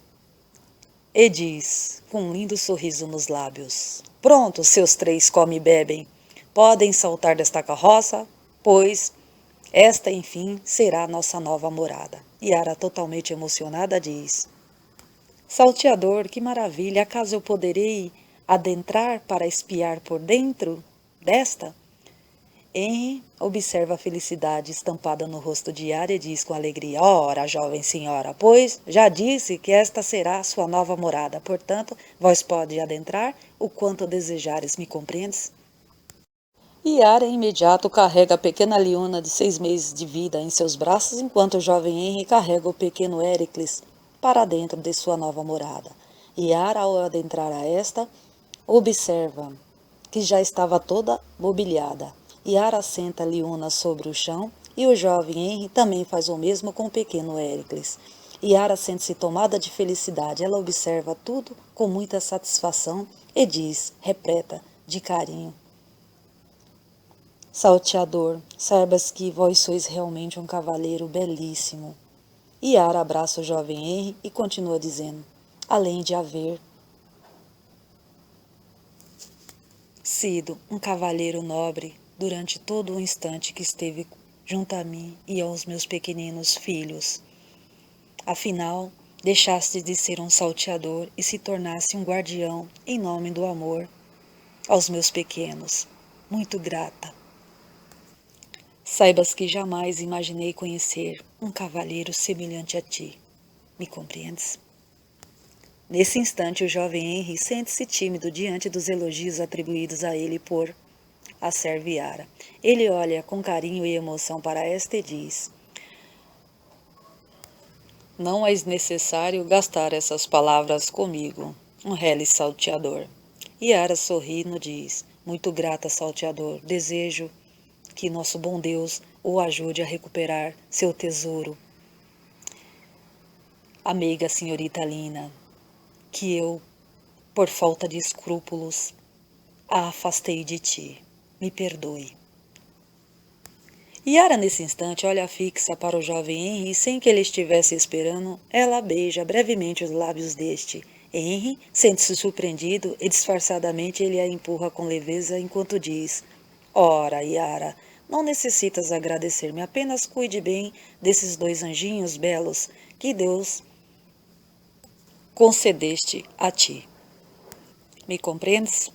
e diz, com um lindo sorriso nos lábios, pronto, seus 3 come e bebem. Podem saltar desta carroça, pois esta, enfim, será a nossa nova morada. Yara, totalmente emocionada, diz, Salteador, que maravilha, acaso eu poderei adentrar para espiar por dentro desta? Henry observa a felicidade estampada no rosto de Yara e diz com alegria, ora, jovem senhora, pois já disse que esta será sua nova morada, portanto, vós pode adentrar o quanto desejares, me compreendes? Yara, imediato, carrega a pequena Liuna de 6 meses de vida em seus braços, enquanto o jovem Henry carrega o pequeno Éricles para dentro de sua nova morada. Yara, ao adentrar a esta, observa que já estava toda mobiliada. Yara senta Liuna sobre o chão e o jovem Henry também faz o mesmo com o pequeno Éricles. Yara sente-se tomada de felicidade. Ela observa tudo com muita satisfação e diz, repleta de carinho, Salteador, saibas que vós sois realmente um cavaleiro belíssimo. Yara abraça o jovem Henry e continua dizendo, além de haver sido um cavalheiro nobre durante todo o instante que esteve junto a mim e aos meus pequeninos filhos. Afinal, deixaste de ser um salteador e se tornasse um guardião em nome do amor aos meus pequenos. Muito grata. Saibas que jamais imaginei conhecer um cavalheiro semelhante a ti. Me compreendes? Nesse instante, o jovem Henry sente-se tímido diante dos elogios atribuídos a ele por a serva Yara. Ele olha com carinho e emoção para esta e diz, não é necessário gastar essas palavras comigo, um reles salteador. Yara sorrindo diz, muito grata, salteador, desejo que nosso bom Deus o ajude a recuperar seu tesouro. Amiga senhorita Lina, que eu, por falta de escrúpulos, a afastei de ti. Me perdoe. Yara, nesse instante, olha fixa para o jovem Henry e, sem que ele estivesse esperando, ela beija brevemente os lábios deste. Henry sente-se surpreendido e, disfarçadamente, ele a empurra com leveza enquanto diz, ora, Yara, não necessitas agradecer-me, apenas cuide bem desses 2 anjinhos belos que Deus concedeste a ti. Me compreendes?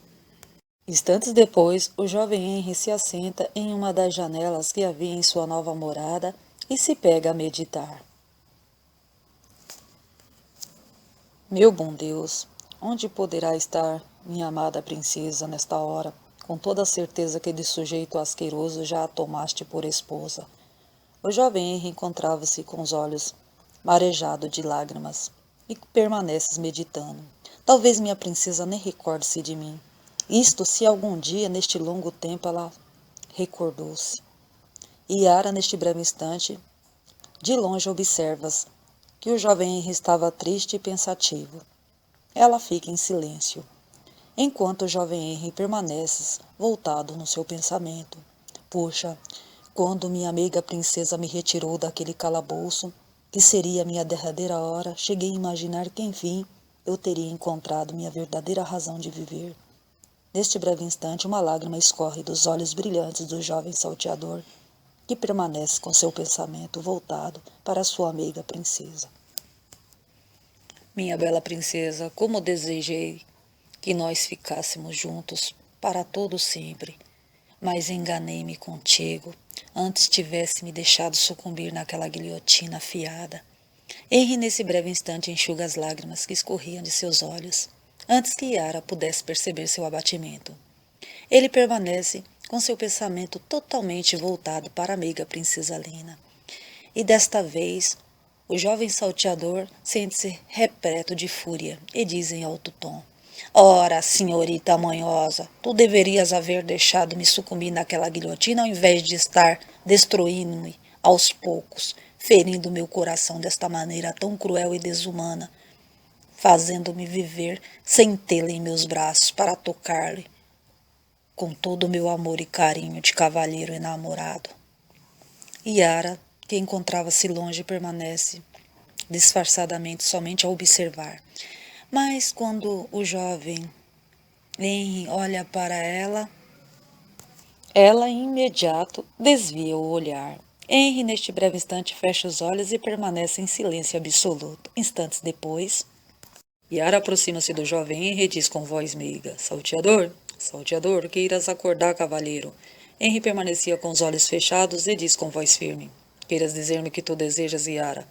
Instantes depois, o jovem Henry se assenta em uma das janelas que havia em sua nova morada e se pega a meditar. Meu bom Deus, onde poderá estar minha amada princesa nesta hora? Com toda a certeza que de sujeito asqueroso já a tomaste por esposa. O jovem Henry encontrava-se com os olhos marejados de lágrimas e permanece meditando. Talvez minha princesa nem recorde-se de mim. Isto se algum dia, neste longo tempo, ela recordou-se. Yara, neste breve instante, de longe observas que o jovem Henry estava triste e pensativo. Ela fica em silêncio, enquanto o jovem Henry permanece voltado no seu pensamento. Puxa, quando minha amiga princesa me retirou daquele calabouço, que seria minha derradeira hora, cheguei a imaginar que, enfim, eu teria encontrado minha verdadeira razão de viver. Neste breve instante, uma lágrima escorre dos olhos brilhantes do jovem salteador, que permanece com seu pensamento voltado para sua amiga princesa. Minha bela princesa, como desejei que nós ficássemos juntos para todo sempre, mas enganei-me contigo. Antes tivesse me deixado sucumbir naquela guilhotina afiada. Henry, nesse breve instante, enxuga as lágrimas que escorriam de seus olhos, antes que Yara pudesse perceber seu abatimento. Ele permanece com seu pensamento totalmente voltado para a amiga princesa Lina. E desta vez, o jovem salteador sente-se repleto de fúria e diz em alto tom: Ora, senhorita manhosa, tu deverias haver deixado-me sucumbir naquela guilhotina ao invés de estar destruindo-me aos poucos, ferindo meu coração desta maneira tão cruel e desumana, fazendo-me viver sem tê-la em meus braços para tocar-lhe com todo o meu amor e carinho de cavalheiro enamorado. Yara, que encontrava-se longe, permanece disfarçadamente somente a observar. Mas quando o jovem Henry olha para ela imediato desvia o olhar. Henry, neste breve instante, fecha os olhos e permanece em silêncio absoluto. Instantes depois, Yara aproxima-se do jovem Henry e diz com voz meiga: Salteador, salteador, que irás acordar, cavalheiro. Henry permanecia com os olhos fechados e diz com voz firme: Queiras dizer-me que tu desejas, Yara?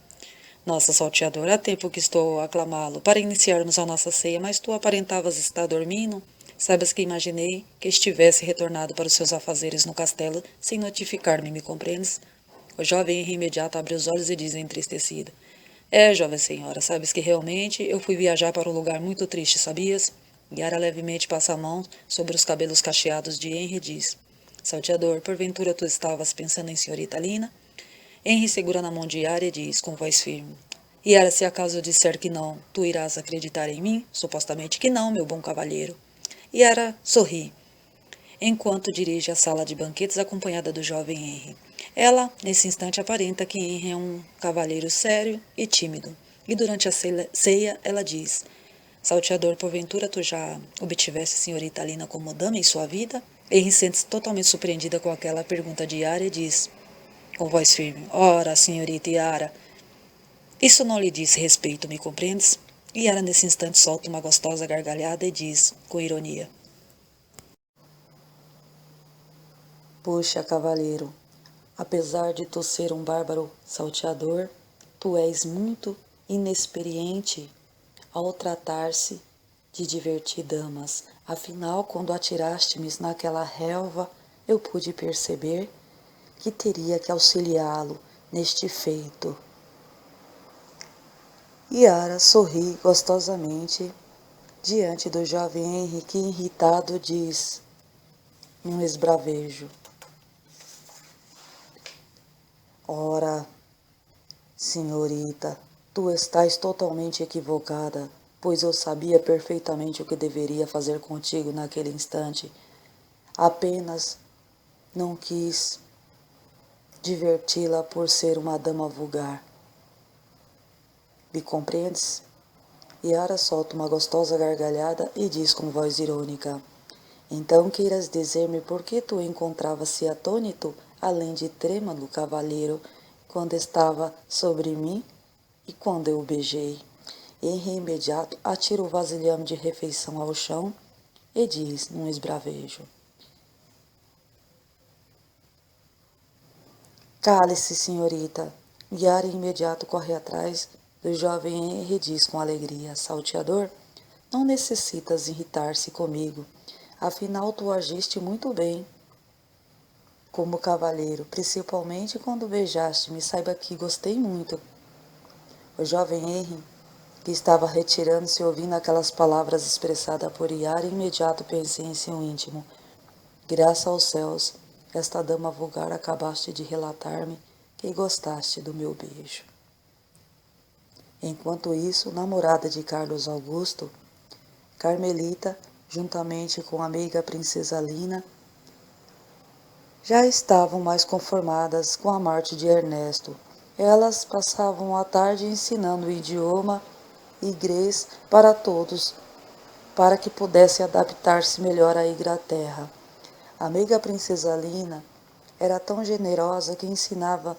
Nossa, salteador, há tempo que estou a aclamá-lo para iniciarmos a nossa ceia, mas tu aparentavas estar dormindo. Saibas que imaginei que estivesse retornado para os seus afazeres no castelo sem notificar-me, me compreendes? O jovem Henry imediato abre os olhos e diz entristecido: jovem senhora, sabes que realmente eu fui viajar para um lugar muito triste, sabias? Yara levemente passa a mão sobre os cabelos cacheados de Henry e diz: Salteador, porventura tu estavas pensando em senhorita Lina? Henry segura na mão de Yara e diz com voz firme: Yara, se acaso eu disser que não, tu irás acreditar em mim? Supostamente que não, meu bom cavalheiro. Yara sorri, enquanto dirige a sala de banquetes acompanhada do jovem Henry. Ela, nesse instante, aparenta que Henry é um cavalheiro sério e tímido. E durante a ceia, ela diz: Salteador, porventura tu já obtivesse senhorita Lina como dama em sua vida? Henry sente-se totalmente surpreendida com aquela pergunta de Yara e diz, com voz firme: Ora, senhorita Yara, isso não lhe diz respeito, me compreendes? Yara, nesse instante, solta uma gostosa gargalhada e diz, com ironia: Puxa, cavalheiro, apesar de tu ser um bárbaro salteador, tu és muito inexperiente ao tratar-se de divertir damas. Afinal, quando atiraste-me naquela relva, eu pude perceber que teria que auxiliá-lo neste feito. Yara sorri gostosamente diante do jovem Henry, que irritado diz, num esbravejo: Ora, senhorita, tu estás totalmente equivocada, pois eu sabia perfeitamente o que deveria fazer contigo naquele instante. Apenas não quis diverti-la por ser uma dama vulgar. Me compreendes? Yara solta uma gostosa gargalhada e diz com voz irônica: Então queiras dizer-me por que tu encontrava-se atônito, além de trêmulo, cavalheiro, quando estava sobre mim e quando eu o beijei? Henry imediato atira o vasilhame de refeição ao chão e diz, num esbravejo: Cale-se, senhorita. Yara imediato corre atrás do jovem Henry e diz com alegria: Salteador, não necessitas irritar-se comigo. Afinal, tu agiste muito bem como cavalheiro, principalmente quando beijaste-me. Saiba que gostei muito. O jovem Henry, que estava retirando-se ouvindo aquelas palavras expressadas por Yara, imediato pensei em seu íntimo: Graças aos céus, esta dama vulgar acabaste de relatar-me que gostaste do meu beijo. Enquanto isso, namorada de Carlos Augusto, Carmelita, juntamente com a amiga princesa Lina, já estavam mais conformadas com a morte de Ernesto. Elas passavam a tarde ensinando o idioma inglês para todos, para que pudesse adaptar-se melhor à Inglaterra. A amiga princesa Lina era tão generosa que ensinava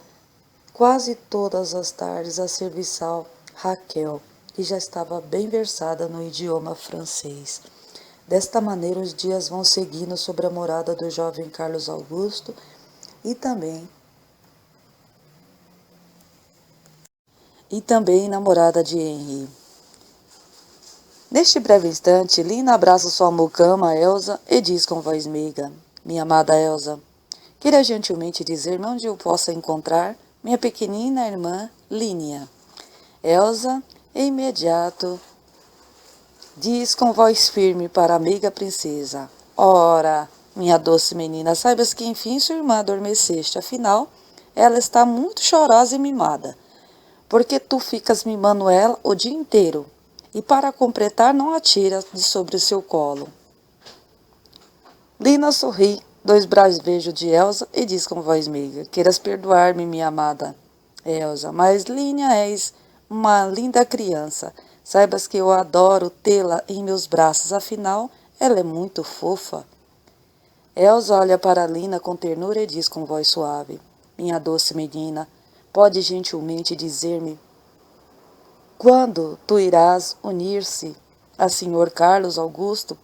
quase todas as tardes a serviçal Raquel, que já estava bem versada no idioma francês. Desta maneira, os dias vão seguindo sobre a morada do jovem Carlos Augusto e também na morada de Henri. Neste breve instante, Lina abraça sua mucama, Elsa, e diz com voz meiga: Minha amada Elsa, queira gentilmente dizer-me onde eu possa encontrar minha pequenina irmã Línia. Elsa, imediato, diz com voz firme para a amiga princesa: Ora, minha doce menina, saibas que enfim sua irmã adormeceste, afinal, ela está muito chorosa e mimada, porque tu ficas mimando ela o dia inteiro, e para completar não a tiras de sobre o seu colo. Lina sorri, dois beijos de Elsa e diz com voz meiga: Queiras perdoar-me, minha amada Elsa, mas Línia és uma linda criança. Saibas que eu adoro tê-la em meus braços, afinal, ela é muito fofa. Elsa olha para Lina com ternura e diz com voz suave: Minha doce menina, pode gentilmente dizer-me quando tu irás unir-se a Sr. Carlos Augusto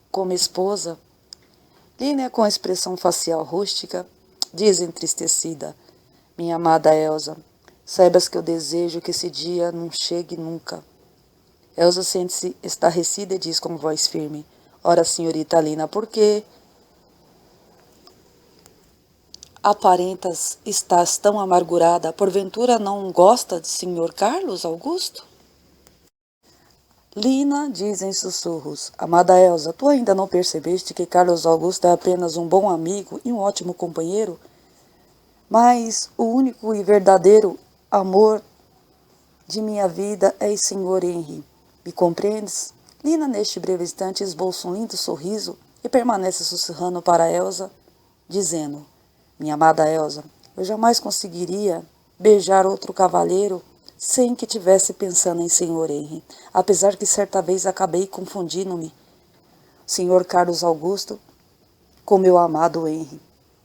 como esposa? Línia, com expressão facial rústica, diz entristecida: Minha amada Elsa, saibas que eu desejo que esse dia não chegue nunca. Elsa sente-se estarrecida e diz com voz firme: Ora, senhorita Lina, por que aparentas estás tão amargurada? Porventura não gosta de Sr. Carlos Augusto? Lina diz em sussurros: Amada Elsa, tu ainda não percebeste que Carlos Augusto é apenas um bom amigo e um ótimo companheiro? Mas o único e verdadeiro amor de minha vida é o Sr. Henry. Me compreendes? Lina, neste breve instante, esboça um lindo sorriso e permanece sussurrando para Elsa, dizendo: Minha amada Elsa, eu jamais conseguiria beijar outro cavalheiro sem que tivesse pensando em Sr. Henry, apesar que certa vez acabei confundindo-me Sr. Carlos Augusto com meu amado Henry.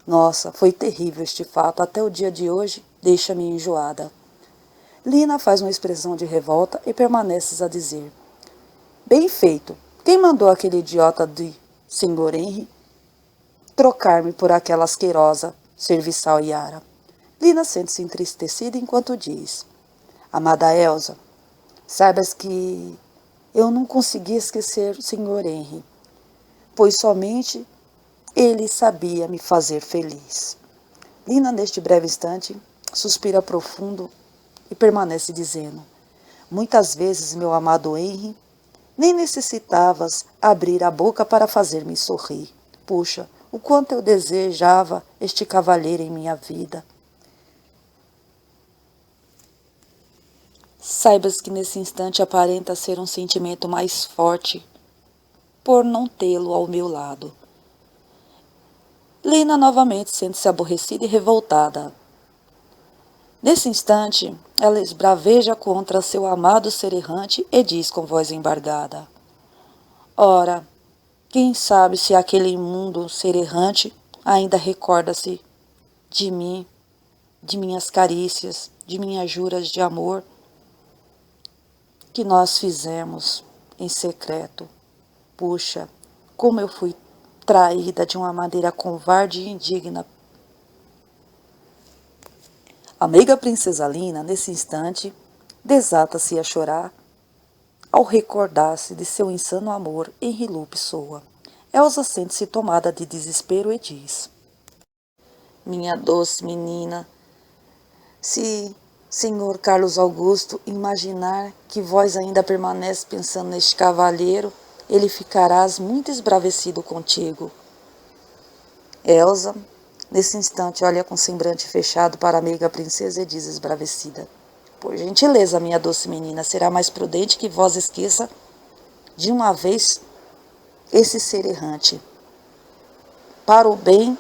Nossa, foi terrível este fato, até o dia de hoje deixa-me enjoada. Lina faz uma expressão de revolta e permanece a dizer: Bem feito, quem mandou aquele idiota de Sr. Henry trocar-me por aquela asquerosa serviçal Yara? Lina sente-se entristecida enquanto diz: Amada Elsa, saibas que eu não consegui esquecer o Sr. Henry, pois somente ele sabia me fazer feliz. Lina, neste breve instante, suspira profundo e permanece dizendo: Muitas vezes, meu amado Henry, nem necessitavas abrir a boca para fazer-me sorrir. Puxa, o quanto eu desejava este cavalheiro em minha vida. Saibas que nesse instante aparenta ser um sentimento mais forte por não tê-lo ao meu lado. Lina novamente sente-se aborrecida e revoltada. Nesse instante, ela esbraveja contra seu amado ser errante e diz com voz embargada: Ora, quem sabe se aquele imundo ser errante ainda recorda-se de mim, de minhas carícias, de minhas juras de amor que nós fizemos em secreto. Puxa, como eu fui traída de uma maneira covarde e indigna. A meiga princesa Lina, nesse instante, desata-se a chorar ao recordar-se de seu insano amor em Rilu Pessoa. Elsa sente-se tomada de desespero e diz: Minha doce menina, se Senhor Carlos Augusto imaginar que vós ainda permanece pensando neste cavalheiro, ele ficarás muito esbravecido contigo. Elsa, nesse instante, olha com semblante fechado para a amiga princesa e diz esbravecida: Por gentileza, minha doce menina, será mais prudente que vós esqueça de uma vez esse ser errante. Para o bem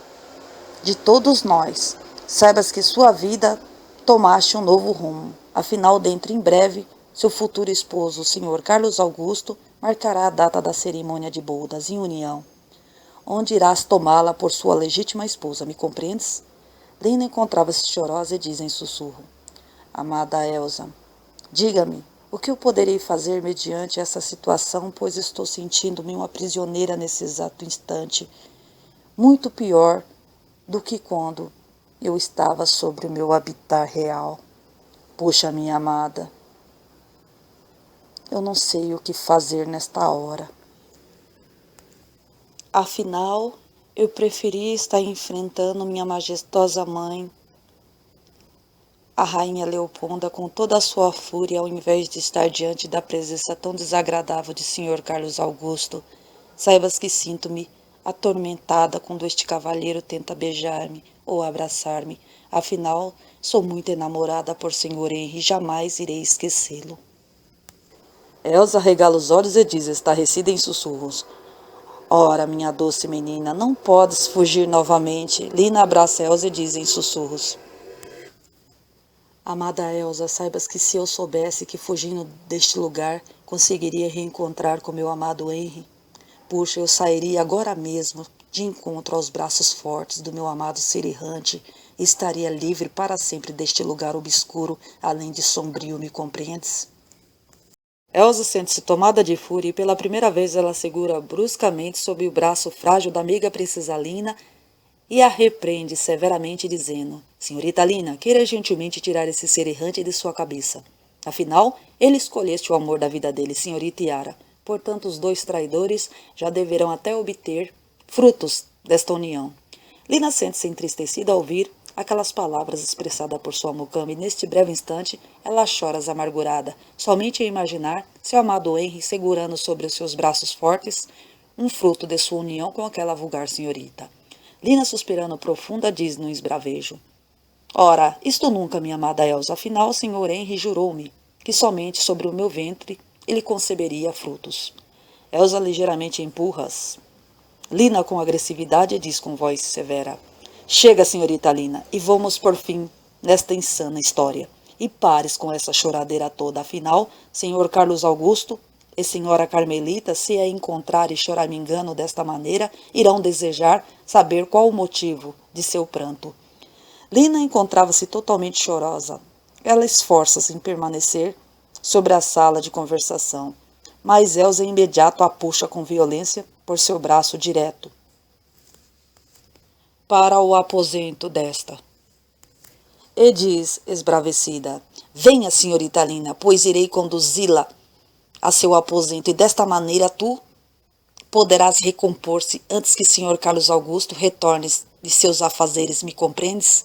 de todos nós, saibas que sua vida tomaste um novo rumo. Afinal, dentro em breve, seu futuro esposo, o Sr. Carlos Augusto, marcará a data da cerimônia de bodas em união, onde irás tomá-la por sua legítima esposa, me compreendes? Lina encontrava-se chorosa e diz em sussurro: Amada Elsa, diga-me, O que eu poderei fazer mediante essa situação, pois estou sentindo-me uma prisioneira nesse exato instante, muito pior do que quando eu estava sobre o meu habitat real. Puxa, minha amada, eu não sei o que fazer nesta hora. Afinal, eu preferi estar enfrentando minha majestosa mãe, a rainha Leopoldina, com toda a sua fúria, ao invés de estar diante da presença tão desagradável de Sr. Carlos Augusto. Saibas que sinto-me atormentada quando este cavalheiro tenta beijar-me ou abraçar-me. Afinal, sou muito enamorada por Sr. Henry e jamais irei esquecê-lo. Elsa regala os olhos e diz, estarrecida em sussurros. Ora, minha doce menina, não podes fugir novamente. Lina abraça Elsa e diz em sussurros. Amada Elsa, saibas que se eu soubesse que fugindo deste lugar conseguiria reencontrar com meu amado Henry, puxa, eu sairia agora mesmo de encontro aos braços fortes do meu amado ser errante e estaria livre para sempre deste lugar obscuro, além de sombrio, me compreendes? Elsa sente-se tomada de fúria e pela primeira vez ela segura bruscamente sob o braço frágil da amiga princesa Lina e a repreende severamente, dizendo, Senhorita Lina, queira gentilmente tirar esse ser errante de sua cabeça. Afinal, ele escolheste o amor da vida dele, senhorita Yara. Portanto, os dois traidores já deverão até obter frutos desta união. Lina sente-se entristecida ao ouvir aquelas palavras expressadas por sua mucama e neste breve instante ela chora amargurada, somente em imaginar seu amado Henry segurando sobre os seus braços fortes um fruto de sua união com aquela vulgar senhorita. Lina, suspirando profunda, diz num esbravejo. Ora, isto nunca, minha amada Elsa, afinal o Sr. Henry jurou-me que somente sobre o meu ventre ele conceberia frutos. Elsa ligeiramente empurra-as. Lina, com agressividade, diz com voz severa. Chega, senhorita Lina, e vamos por fim nesta insana história. E pares com essa choradeira toda, afinal, Sr. Carlos Augusto e Senhora Carmelita, se a encontrarem choramingando desta maneira, irão desejar saber qual o motivo de seu pranto. Lina encontrava-se totalmente chorosa. Ela esforça-se em permanecer sobre a sala de conversação, mas Elsa imediato a puxa com violência por seu braço direto para o aposento desta. E diz, esbravecida, venha, senhorita Lina, pois irei conduzi-la a seu aposento, e desta maneira tu poderás recompor-se antes que Sr. Carlos Augusto retorne de seus afazeres, me compreendes?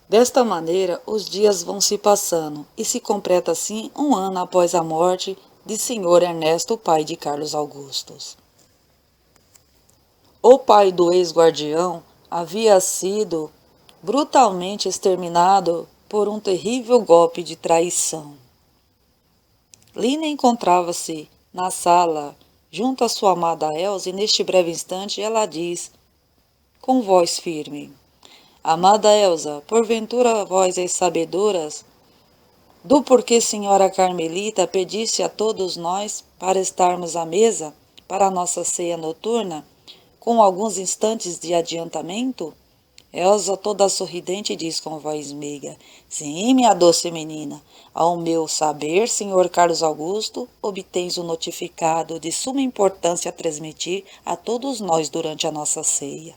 Desta maneira, os dias vão se passando, e se completa assim 1 ano após a morte de Sr. Ernesto, pai de Carlos Augusto. O pai do ex-guardião havia sido brutalmente exterminado por um terrível golpe de traição. Lina encontrava-se na sala, junto à sua amada Elsa, e neste breve instante ela diz, com voz firme, Amada Elsa, porventura vós és sabedoras do porquê senhora Carmelita pedisse a todos nós para estarmos à mesa para a nossa ceia noturna, com alguns instantes de adiantamento? Elsa, toda sorridente, diz com voz meiga, sim, minha doce menina, ao meu saber, senhor Carlos Augusto, obtens o notificado de suma importância a transmitir a todos nós durante a nossa ceia.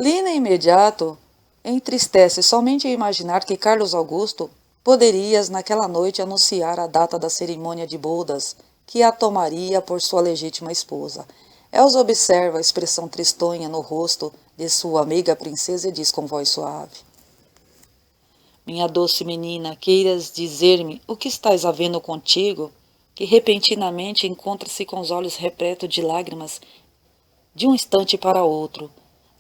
Lina, imediato, entristece somente em imaginar que Carlos Augusto poderias naquela noite anunciar a data da cerimônia de bodas, que a tomaria por sua legítima esposa. Elsa observa a expressão tristonha no rosto de sua amiga princesa e diz com voz suave. Minha doce menina, queiras dizer-me o que estás havendo contigo, que repentinamente encontra-se com os olhos repletos de lágrimas de um instante para outro.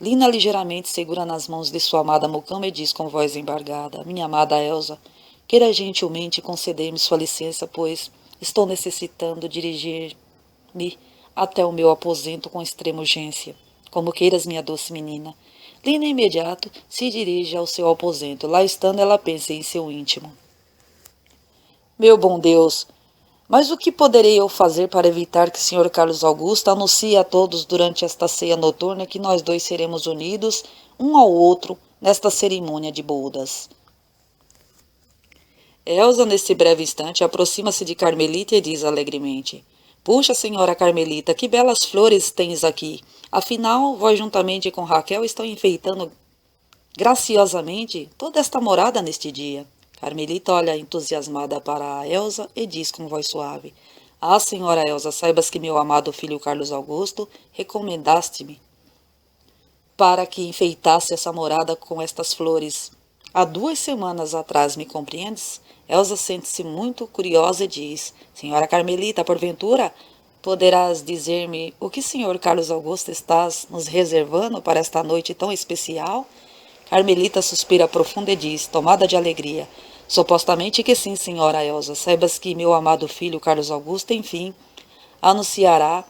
Lina ligeiramente segura nas mãos de sua amada mucama e diz com voz embargada, minha amada Elsa, queira gentilmente conceder-me sua licença, pois estou necessitando dirigir-me até o meu aposento com extrema urgência. Como queiras, minha doce menina. Lina imediato se dirige ao seu aposento. Lá estando, ela pensa em seu íntimo. Meu bom Deus, mas o que poderei eu fazer para evitar que o Sr. Carlos Augusto anuncie a todos durante esta ceia noturna que nós dois seremos unidos um ao outro nesta cerimônia de bodas? Elsa, nesse breve instante, aproxima-se de Carmelita e diz alegremente: Puxa, senhora Carmelita, que belas flores tens aqui. Afinal, vós juntamente com Raquel estão enfeitando graciosamente toda esta morada neste dia. Carmelita olha entusiasmada para a Elsa e diz com voz suave: Ah, senhora Elsa, saibas que meu amado filho Carlos Augusto recomendaste-me para que enfeitasse essa morada com estas flores. Há 2 semanas atrás, me compreendes? Elsa sente-se muito curiosa e diz: Senhora Carmelita, porventura, poderás dizer-me o que senhor Carlos Augusto estás nos reservando para esta noite tão especial? Carmelita suspira profundo e diz, tomada de alegria: Supostamente que sim, senhora Elsa. Saibas que meu amado filho Carlos Augusto, enfim, anunciará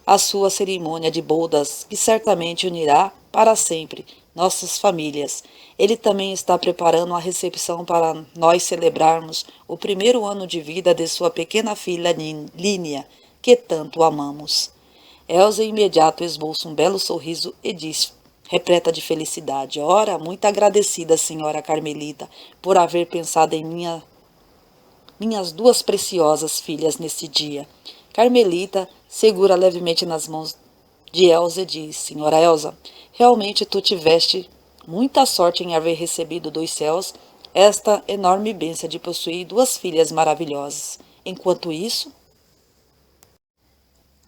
a sua cerimônia de bodas, que certamente unirá para sempre nossas famílias. Ele também está preparando uma recepção para nós celebrarmos o primeiro ano de vida de sua pequena filha Línia, que tanto amamos. Elsa imediato esboça um belo sorriso e diz, repleta de felicidade: Ora, muito agradecida, senhora Carmelita, por haver pensado em minhas 2 preciosas filhas nesse dia. Carmelita segura levemente nas mãos de Elsa e diz: Senhora Elsa, realmente tu tiveste muita sorte em haver recebido dos céus esta enorme bênção de possuir 2 filhas maravilhosas. Enquanto isso,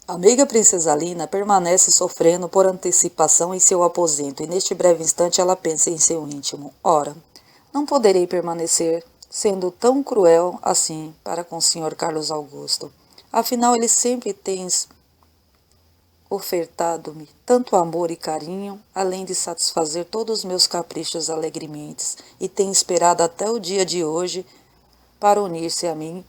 a meiga princesa Lina permanece sofrendo por antecipação em seu aposento, e neste breve instante ela pensa em seu íntimo: Ora, não poderei permanecer sendo tão cruel assim para com o senhor Carlos Augusto. Afinal, ele sempre tem ofertado-me tanto amor e carinho, além de satisfazer todos os meus caprichos alegremente, e tem esperado até o dia de hoje para unir-se a mim,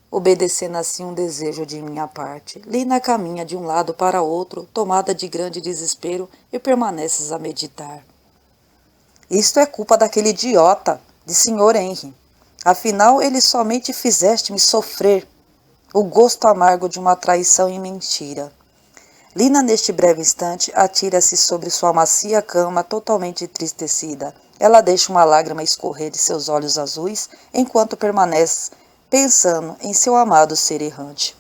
obedecendo assim um desejo de minha parte. Lina caminha de um lado para outro, tomada de grande desespero, e permaneces a meditar. Isto é culpa daquele idiota, de Sr. Henry. Afinal, ele somente fizeste-me sofrer o gosto amargo de uma traição e mentira. Lina, neste breve instante, atira-se sobre sua macia cama, totalmente entristecida. Ela deixa uma lágrima escorrer de seus olhos azuis, enquanto permanece pensando em seu amado ser errante.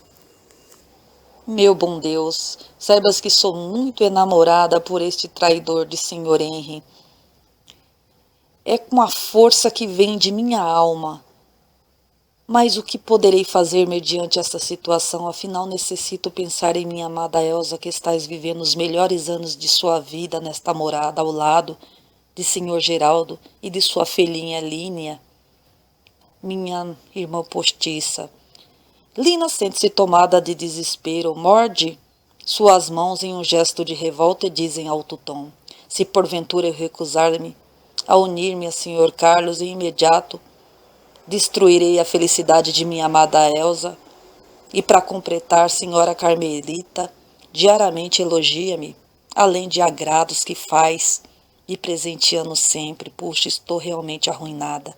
Meu bom Deus, saibas que sou muito enamorada por este traidor de Sr. Henry. É com a força que vem de minha alma. Mas o que poderei fazer mediante esta situação? Afinal, necessito pensar em minha amada Elsa, que estás vivendo os melhores anos de sua vida nesta morada ao lado de Sr. Geraldo e de sua filhinha Línia, minha irmã postiça. Lina sente-se tomada de desespero, morde suas mãos em um gesto de revolta e diz em alto tom: Se porventura eu recusar-me a unir-me a Sr. Carlos, em imediato destruirei a felicidade de minha amada Elsa, e para completar, senhora Carmelita, diariamente elogia-me, além de agrados que faz, me presenteando sempre. Puxa, estou realmente arruinada.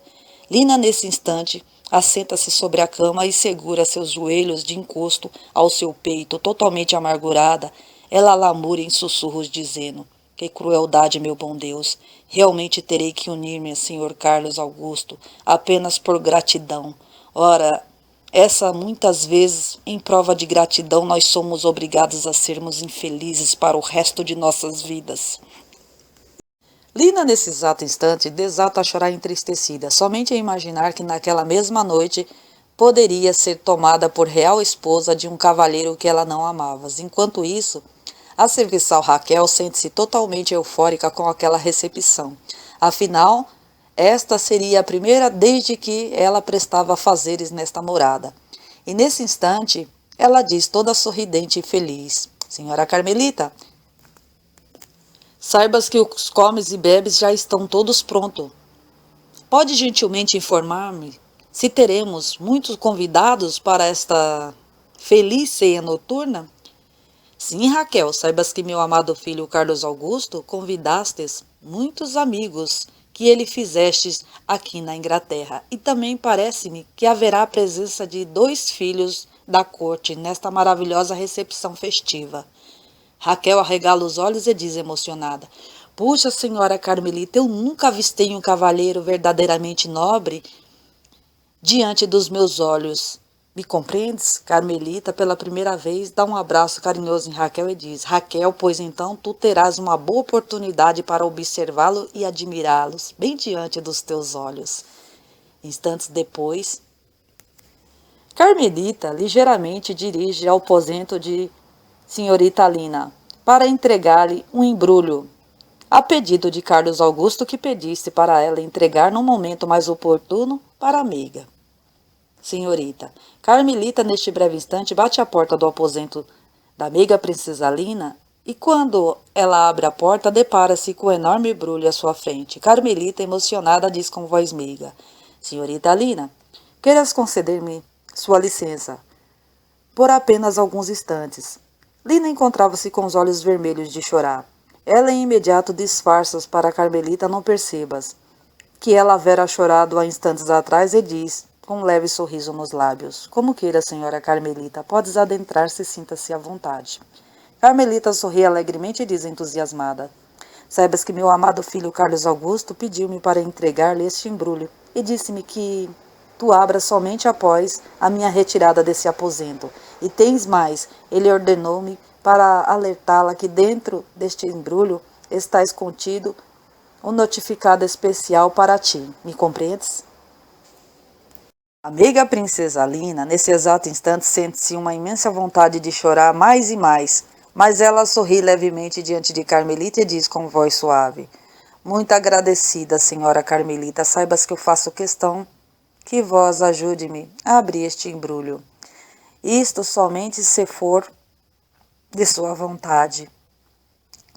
Lina, nesse instante, assenta-se sobre a cama e segura seus joelhos de encosto ao seu peito, totalmente amargurada. Ela lamúria em sussurros, dizendo: Que crueldade, meu bom Deus! Realmente terei que unir-me a Sr. Carlos Augusto, apenas por gratidão. Ora, essa muitas vezes, em prova de gratidão, nós somos obrigados a sermos infelizes para o resto de nossas vidas. Lina, nesse exato instante, desata a chorar entristecida, somente a imaginar que naquela mesma noite poderia ser tomada por real esposa de um cavalheiro que ela não amava. Enquanto isso, a serviçal Raquel sente-se totalmente eufórica com aquela recepção. Afinal, esta seria a primeira desde que ela prestava fazeres nesta morada. E nesse instante, ela diz toda sorridente e feliz: Senhora Carmelita, saibas que os comes e bebes já estão todos prontos. Pode gentilmente informar-me se teremos muitos convidados para esta feliz ceia noturna? Sim, Raquel, saibas que meu amado filho Carlos Augusto convidastes muitos amigos que ele fizestes aqui na Inglaterra, e também parece-me que haverá a presença de 2 filhos da corte nesta maravilhosa recepção festiva. Raquel arregala os olhos e diz emocionada: Puxa, senhora Carmelita, eu nunca avistei um cavalheiro verdadeiramente nobre diante dos meus olhos. Me compreendes? Carmelita, pela primeira vez, dá um abraço carinhoso em Raquel e diz: Raquel, pois então tu terás uma boa oportunidade para observá-lo e admirá-los, bem diante dos teus olhos. Instantes depois, Carmelita ligeiramente dirige ao aposento de senhorita Lina para entregar-lhe um embrulho, a pedido de Carlos Augusto, que pedisse para ela entregar num momento mais oportuno para a amiga. Senhorita, Carmelita, neste breve instante, bate à porta do aposento da amiga princesa Lina e, quando ela abre a porta, depara-se com o enorme embrulho à sua frente. Carmelita, emocionada, diz com voz meiga: Senhorita Lina, queiras conceder-me sua licença por apenas alguns instantes. Lina encontrava-se com os olhos vermelhos de chorar. Ela em imediato disfarça para Carmelita não percebas que ela havera chorado há instantes atrás e diz, com um leve sorriso nos lábios: Como queira, senhora Carmelita, podes adentrar-se e sinta-se à vontade. Carmelita sorri alegremente e diz entusiasmada: Saibas que meu amado filho Carlos Augusto pediu-me para entregar-lhe este embrulho e disse-me que tu abras somente após a minha retirada desse aposento. E tens mais, ele ordenou-me para alertá-la que dentro deste embrulho está escondido um notificado especial para ti. Me compreendes? A amiga princesa Lina, nesse exato instante, sente-se uma imensa vontade de chorar mais e mais, mas ela sorri levemente diante de Carmelita e diz com voz suave: Muito agradecida, senhora Carmelita, saibas que eu faço questão que vós ajude-me a abrir este embrulho. Isto somente se for de sua vontade.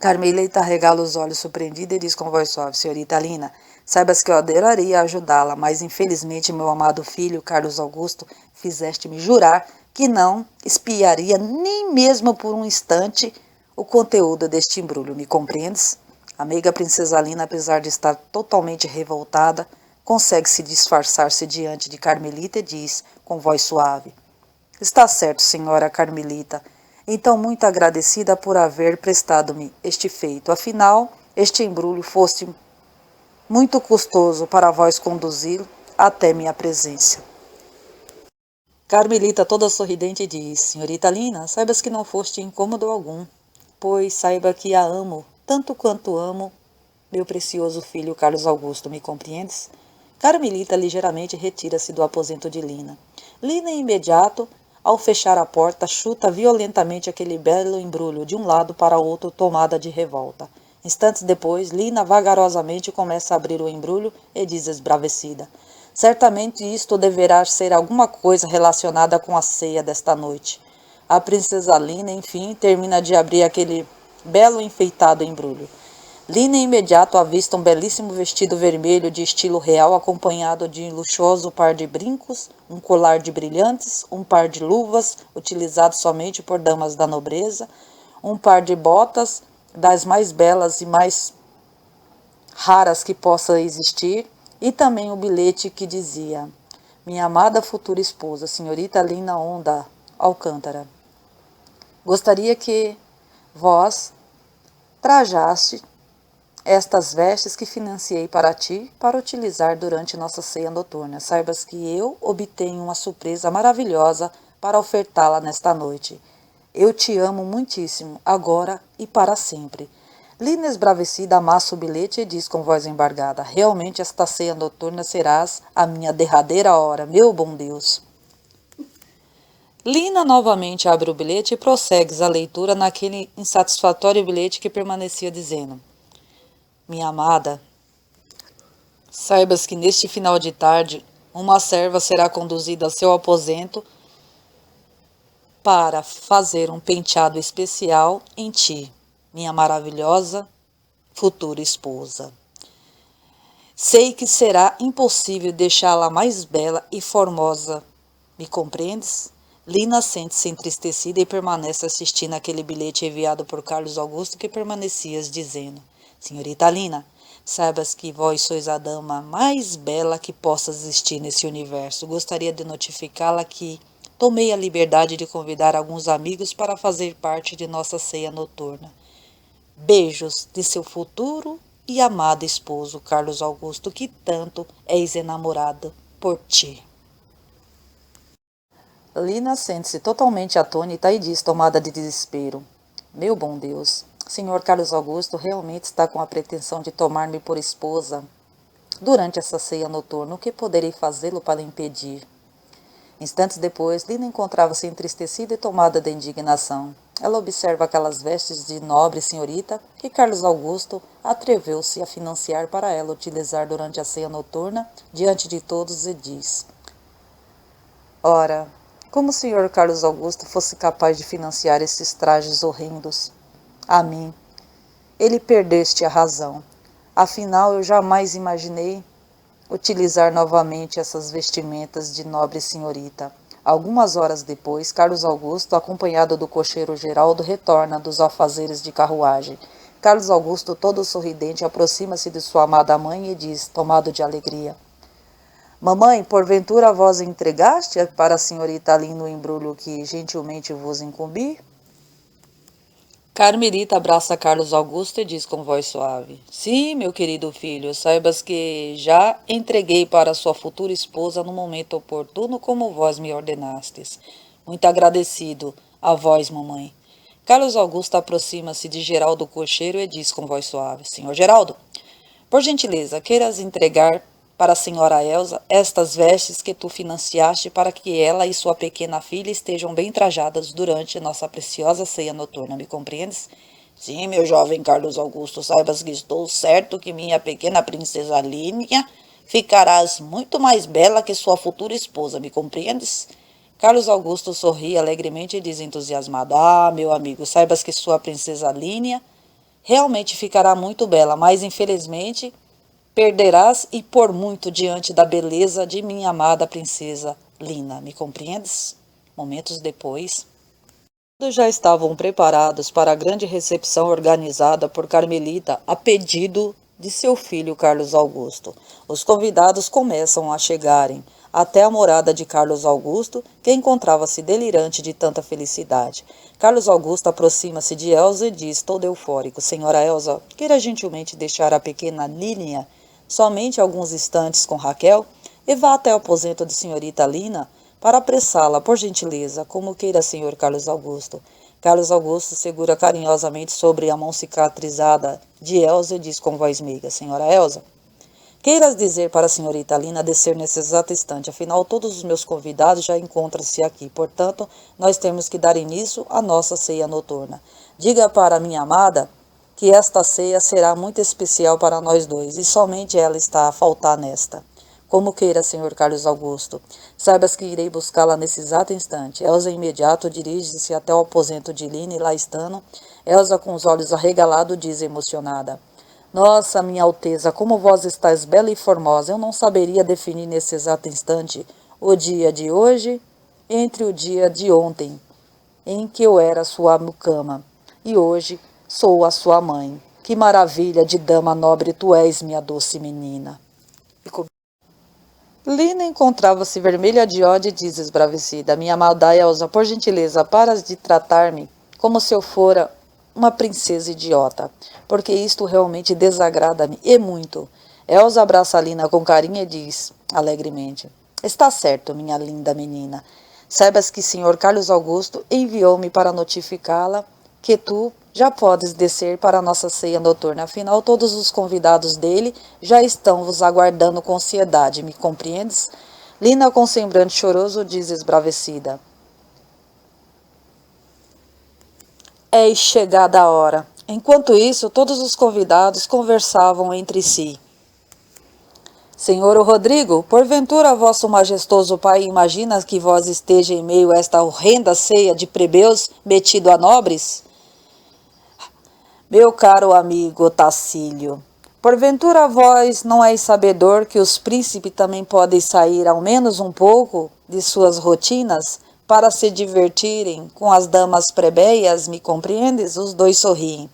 Carmelita regala os olhos surpreendida e diz com voz suave: Senhorita Lina, saibas que eu adoraria ajudá-la, mas infelizmente, meu amado filho, Carlos Augusto, fizeste-me jurar que não espiaria nem mesmo por um instante o conteúdo deste embrulho. Me compreendes? A meiga princesa Lina, apesar de estar totalmente revoltada, consegue se disfarçar-se diante de Carmelita e diz com voz suave: Está certo, senhora Carmelita. Então, muito agradecida por haver prestado-me este feito. Afinal, este embrulho fosse muito custoso para vós conduzi-lo até minha presença. Carmelita, toda sorridente, diz: Senhorita Lina, saibas que não foste incômodo algum, pois saiba que a amo, tanto quanto amo meu precioso filho Carlos Augusto. Me compreendes? Carmelita ligeiramente retira-se do aposento de Lina. Lina, em imediato, ao fechar a porta, chuta violentamente aquele belo embrulho de um lado para o outro, tomada de revolta. Instantes depois, Lina vagarosamente começa a abrir o embrulho e diz esbravecida: Certamente isto deverá ser alguma coisa relacionada com a ceia desta noite. A princesa Lina, enfim, termina de abrir aquele belo enfeitado embrulho. Lina, em imediato, avista um belíssimo vestido vermelho de estilo real, acompanhado de um luxuoso par de brincos, um colar de brilhantes, um par de luvas, utilizado somente por damas da nobreza, um par de botas, das mais belas e mais raras que possa existir, e também um bilhete que dizia: Minha amada futura esposa, senhorita Lina Onda Alcântara, gostaria que vós trajaste estas vestes que financiei para ti, para utilizar durante nossa ceia noturna. Saibas que eu obtenho uma surpresa maravilhosa para ofertá-la nesta noite. Eu te amo muitíssimo, agora e para sempre. Lina, esbravecida, amassa o bilhete e diz com voz embargada: Realmente esta ceia noturna serás a minha derradeira hora, meu bom Deus. Lina novamente abre o bilhete e prossegue a leitura naquele insatisfatório bilhete que permanecia dizendo: Minha amada, saibas que neste final de tarde uma serva será conduzida ao seu aposento para fazer um penteado especial em ti, minha maravilhosa futura esposa. Sei que será impossível deixá-la mais bela e formosa. Me compreendes? Lina sente-se entristecida e permanece assistindo aquele bilhete enviado por Carlos Augusto que permanecias dizendo: Senhorita Lina, saibas que vós sois a dama mais bela que possa existir nesse universo. Gostaria de notificá-la que tomei a liberdade de convidar alguns amigos para fazer parte de nossa ceia noturna. Beijos de seu futuro e amado esposo, Carlos Augusto, que tanto és enamorado por ti. Lina sente-se totalmente atônita e diz, tomada de desespero: Meu bom Deus, Sr. Carlos Augusto realmente está com a pretensão de tomar-me por esposa durante essa ceia noturna. O que poderei fazê-lo para impedir? Instantes depois, Lina encontrava-se entristecida e tomada de indignação. Ela observa aquelas vestes de nobre senhorita que Carlos Augusto atreveu-se a financiar para ela utilizar durante a ceia noturna diante de todos e diz: Ora, como o Sr. Carlos Augusto fosse capaz de financiar esses trajes horrendos? A mim, ele perdeste a razão. Afinal, eu jamais imaginei utilizar novamente essas vestimentas de nobre senhorita. Algumas horas depois, Carlos Augusto, acompanhado do cocheiro Geraldo, retorna dos afazeres de carruagem. Carlos Augusto, todo sorridente, aproxima-se de sua amada mãe e diz, tomado de alegria: Mamãe, porventura vós entregaste para a senhorita Lina o embrulho que gentilmente vos incumbi? Carmelita abraça Carlos Augusto e diz com voz suave: Sim, meu querido filho, saibas que já entreguei para sua futura esposa no momento oportuno, como vós me ordenastes. Muito agradecido a vós, mamãe. Carlos Augusto aproxima-se de Geraldo Cocheiro e diz com voz suave: Senhor Geraldo, por gentileza, queiras entregar para a senhora Elsa estas vestes que tu financiaste para que ela e sua pequena filha estejam bem trajadas durante nossa preciosa ceia noturna, me compreendes? Sim, meu jovem Carlos Augusto, saibas que estou certo que minha pequena princesa Línia ficarás muito mais bela que sua futura esposa, me compreendes? Carlos Augusto sorri alegremente e diz entusiasmado: Ah, meu amigo, saibas que sua princesa Línia realmente ficará muito bela, mas infelizmente perderás e por muito diante da beleza de minha amada princesa Lina, me compreendes? Momentos depois, todos já estavam preparados para a grande recepção organizada por Carmelita a pedido de seu filho Carlos Augusto. Os convidados começam a chegarem até a morada de Carlos Augusto, que encontrava-se delirante de tanta felicidade. Carlos Augusto aproxima-se de Elsa e diz, todo eufórico: Senhora Elsa, queira gentilmente deixar a pequena Línia somente alguns instantes com Raquel e vá até o aposento de senhorita Lina para apressá-la, por gentileza, como queira senhor Carlos Augusto. Carlos Augusto segura carinhosamente sobre a mão cicatrizada de Elsa e diz com voz meiga: Senhora Elsa, queiras dizer para a senhorita Lina descer nesse exato instante, afinal todos os meus convidados já encontram-se aqui, portanto nós temos que dar início à nossa ceia noturna. Diga para minha amada que esta ceia será muito especial para nós dois, e somente ela está a faltar nesta. Como queira, senhor Carlos Augusto. Saibas que irei buscá-la nesse exato instante. Elsa imediato dirige-se até o aposento de Lina e lá estando, Elsa com os olhos arregalados diz emocionada: Nossa, minha Alteza, como vós estáis bela e formosa. Eu não saberia definir nesse exato instante o dia de hoje entre o dia de ontem, em que eu era sua mucama, e hoje sou a sua mãe. Que maravilha de dama nobre tu és, minha doce menina. Lina encontrava-se vermelha de ódio e diz esbravecida: Minha amada Elsa, por gentileza, paras de tratar-me como se eu fora uma princesa idiota, porque isto realmente desagrada-me, e muito. Elsa abraça Lina com carinho e diz alegremente: Está certo, minha linda menina. Saibas que Sr. Carlos Augusto enviou-me para notificá-la que tu já podes descer para a nossa ceia noturna. Afinal, todos os convidados dele já estão vos aguardando com ansiedade, me compreendes? Lina, com semblante choroso, diz esbravecida: Eis chegada a hora. Enquanto isso, todos os convidados conversavam entre si. Senhor Rodrigo, porventura vosso majestoso pai imagina que vós esteja em meio a esta horrenda ceia de plebeus metido a nobres? Meu caro amigo Tacílio, porventura vós não és sabedor que os príncipes também podem sair ao menos um pouco de suas rotinas para se divertirem com as damas plebeias, me compreendes? Os dois sorriem.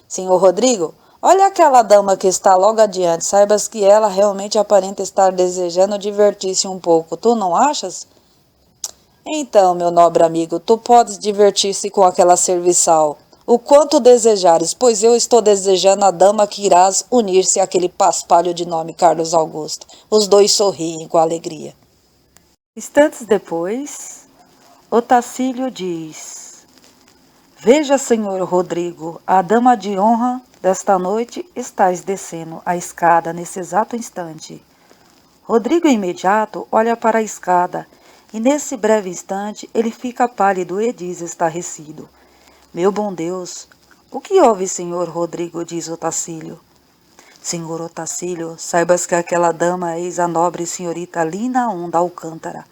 Senhor Rodrigo, olha aquela dama que está logo adiante, saibas que ela realmente aparenta estar desejando divertir-se um pouco, tu não achas? Então, meu nobre amigo, tu podes divertir-se com aquela serviçal, o quanto desejares, pois eu estou desejando a dama que irás unir-se àquele paspalho de nome Carlos Augusto. Os dois sorriem com alegria. Instantes depois, Otacílio diz: Veja, senhor Rodrigo, a dama de honra desta noite estás descendo a escada nesse exato instante. Rodrigo imediato olha para a escada e nesse breve instante ele fica pálido e diz estarrecido: Meu bom Deus, o que houve, senhor Rodrigo? Diz Otacílio. Senhor Otacílio, saibas que aquela dama eis a nobre senhorita Lina da Alcântara.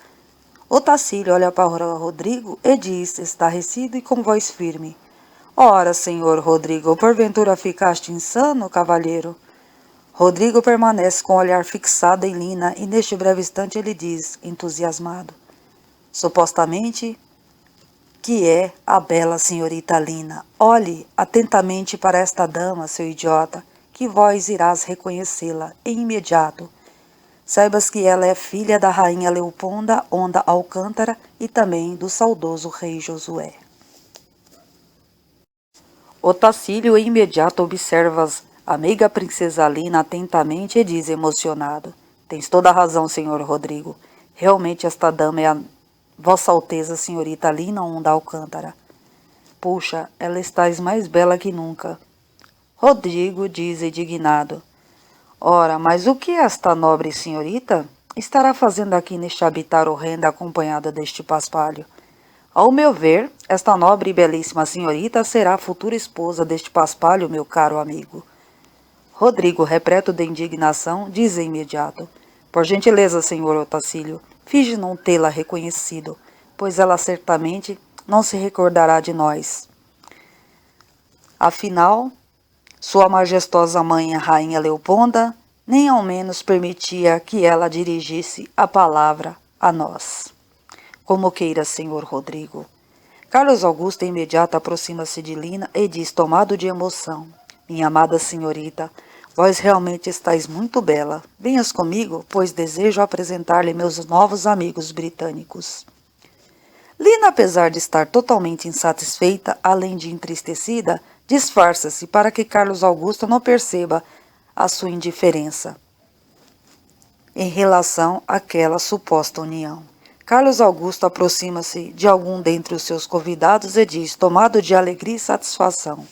Otacílio olha para Rodrigo e diz, estarrecido e com voz firme: Ora, senhor Rodrigo, porventura ficaste insano, cavalheiro? Rodrigo permanece com o olhar fixado em Lina e neste breve instante ele diz, entusiasmado: Supostamente que é a bela senhorita Lina. Olhe atentamente para esta dama, seu idiota, que vós irás reconhecê-la em imediato. Saibas que ela é filha da rainha Leoponda Alcântara e também do saudoso rei Josué. Otacílio imediato observa a meiga princesa Lina atentamente e diz emocionado: Tens toda a razão, senhor Rodrigo. Realmente esta dama é a Vossa Alteza, senhorita Lina da Alcântara. Puxa, ela está mais bela que nunca. Rodrigo diz indignado: Ora, mas o que esta nobre senhorita estará fazendo aqui neste habitar horrendo acompanhada deste paspalho? Ao meu ver, esta nobre e belíssima senhorita será a futura esposa deste paspalho, meu caro amigo. Rodrigo, repleto de indignação, diz de imediato: Por gentileza, senhor Otacílio, finge não tê-la reconhecido, pois ela certamente não se recordará de nós. Afinal, sua majestosa mãe, a rainha Leoponda, nem ao menos permitia que ela dirigisse a palavra a nós. Como queira, senhor Rodrigo. Carlos Augusto imediato aproxima-se de Lina e diz, tomado de emoção: Minha amada senhorita, vós realmente estáis muito bela. Venhas comigo, pois desejo apresentar-lhe meus novos amigos britânicos. Lina, apesar de estar totalmente insatisfeita, além de entristecida, disfarça-se para que Carlos Augusto não perceba a sua indiferença em relação àquela suposta união. Carlos Augusto aproxima-se de algum dentre os seus convidados e diz, tomado de alegria e satisfação: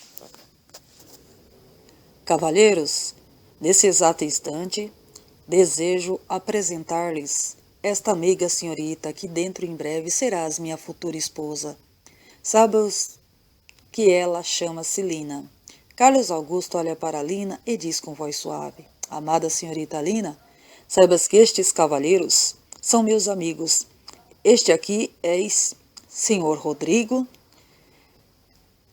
Cavalheiros, nesse exato instante, desejo apresentar-lhes esta amiga senhorita que dentro em breve serás minha futura esposa. Sabes que ela chama-se Lina. Carlos Augusto olha para Lina e diz com voz suave: Amada senhorita Lina, saibas que estes cavalheiros são meus amigos. Este aqui é senhor Rodrigo.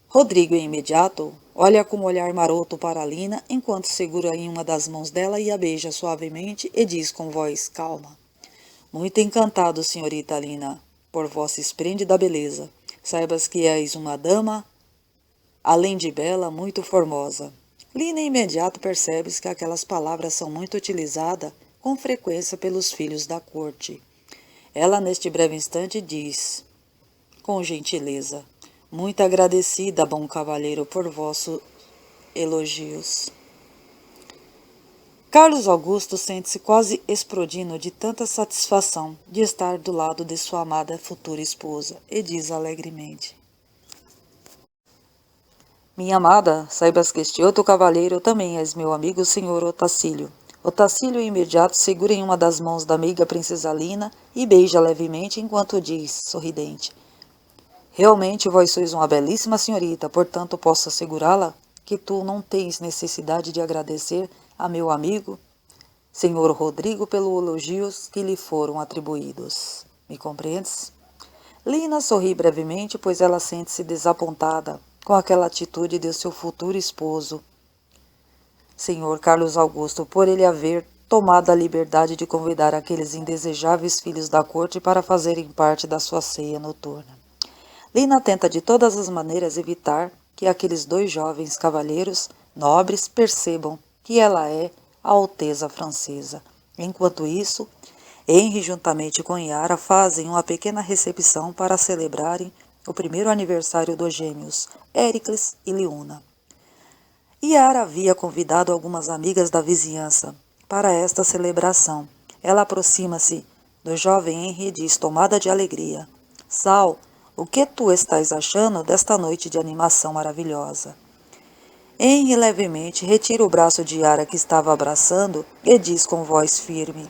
Rodrigo, imediato, olha com um olhar maroto para Lina, enquanto segura em uma das mãos dela e a beija suavemente e diz com voz calma: Muito encantado, senhorita Lina, por vossa esplêndida beleza. Saibas que és uma dama, além de bela, muito formosa. Lina imediato percebe que aquelas palavras são muito utilizadas com frequência pelos filhos da corte. Ela, neste breve instante, diz, com gentileza: Muito agradecida, bom cavalheiro, por vossos elogios. Carlos Augusto sente-se quase explodindo de tanta satisfação de estar do lado de sua amada futura esposa e diz alegremente: Minha amada, saibas que este outro cavalheiro também és meu amigo, senhor Otacílio. Otacílio imediato segura em uma das mãos da meiga princesa Lina e beija levemente enquanto diz, sorridente: Realmente vós sois uma belíssima senhorita, portanto posso assegurá-la que tu não tens necessidade de agradecer a meu amigo, senhor Rodrigo, pelos elogios que lhe foram atribuídos. Me compreendes? Lina sorri brevemente, pois ela sente-se desapontada com aquela atitude de seu futuro esposo, senhor Carlos Augusto, por ele haver tomado a liberdade de convidar aqueles indesejáveis filhos da corte para fazerem parte da sua ceia noturna. Lina tenta de todas as maneiras evitar que aqueles dois jovens cavalheiros nobres percebam que ela é a Alteza Francesa. Enquanto isso, Henry, juntamente com Yara, fazem uma pequena recepção para celebrarem o primeiro aniversário dos gêmeos, Éricles e Liuna. Yara havia convidado algumas amigas da vizinhança para esta celebração. Ela aproxima-se do jovem Henry e diz, tomada de alegria: Sal, O que tu estás achando desta noite de animação maravilhosa? Henry levemente retira o braço de Yara que estava abraçando e diz com voz firme: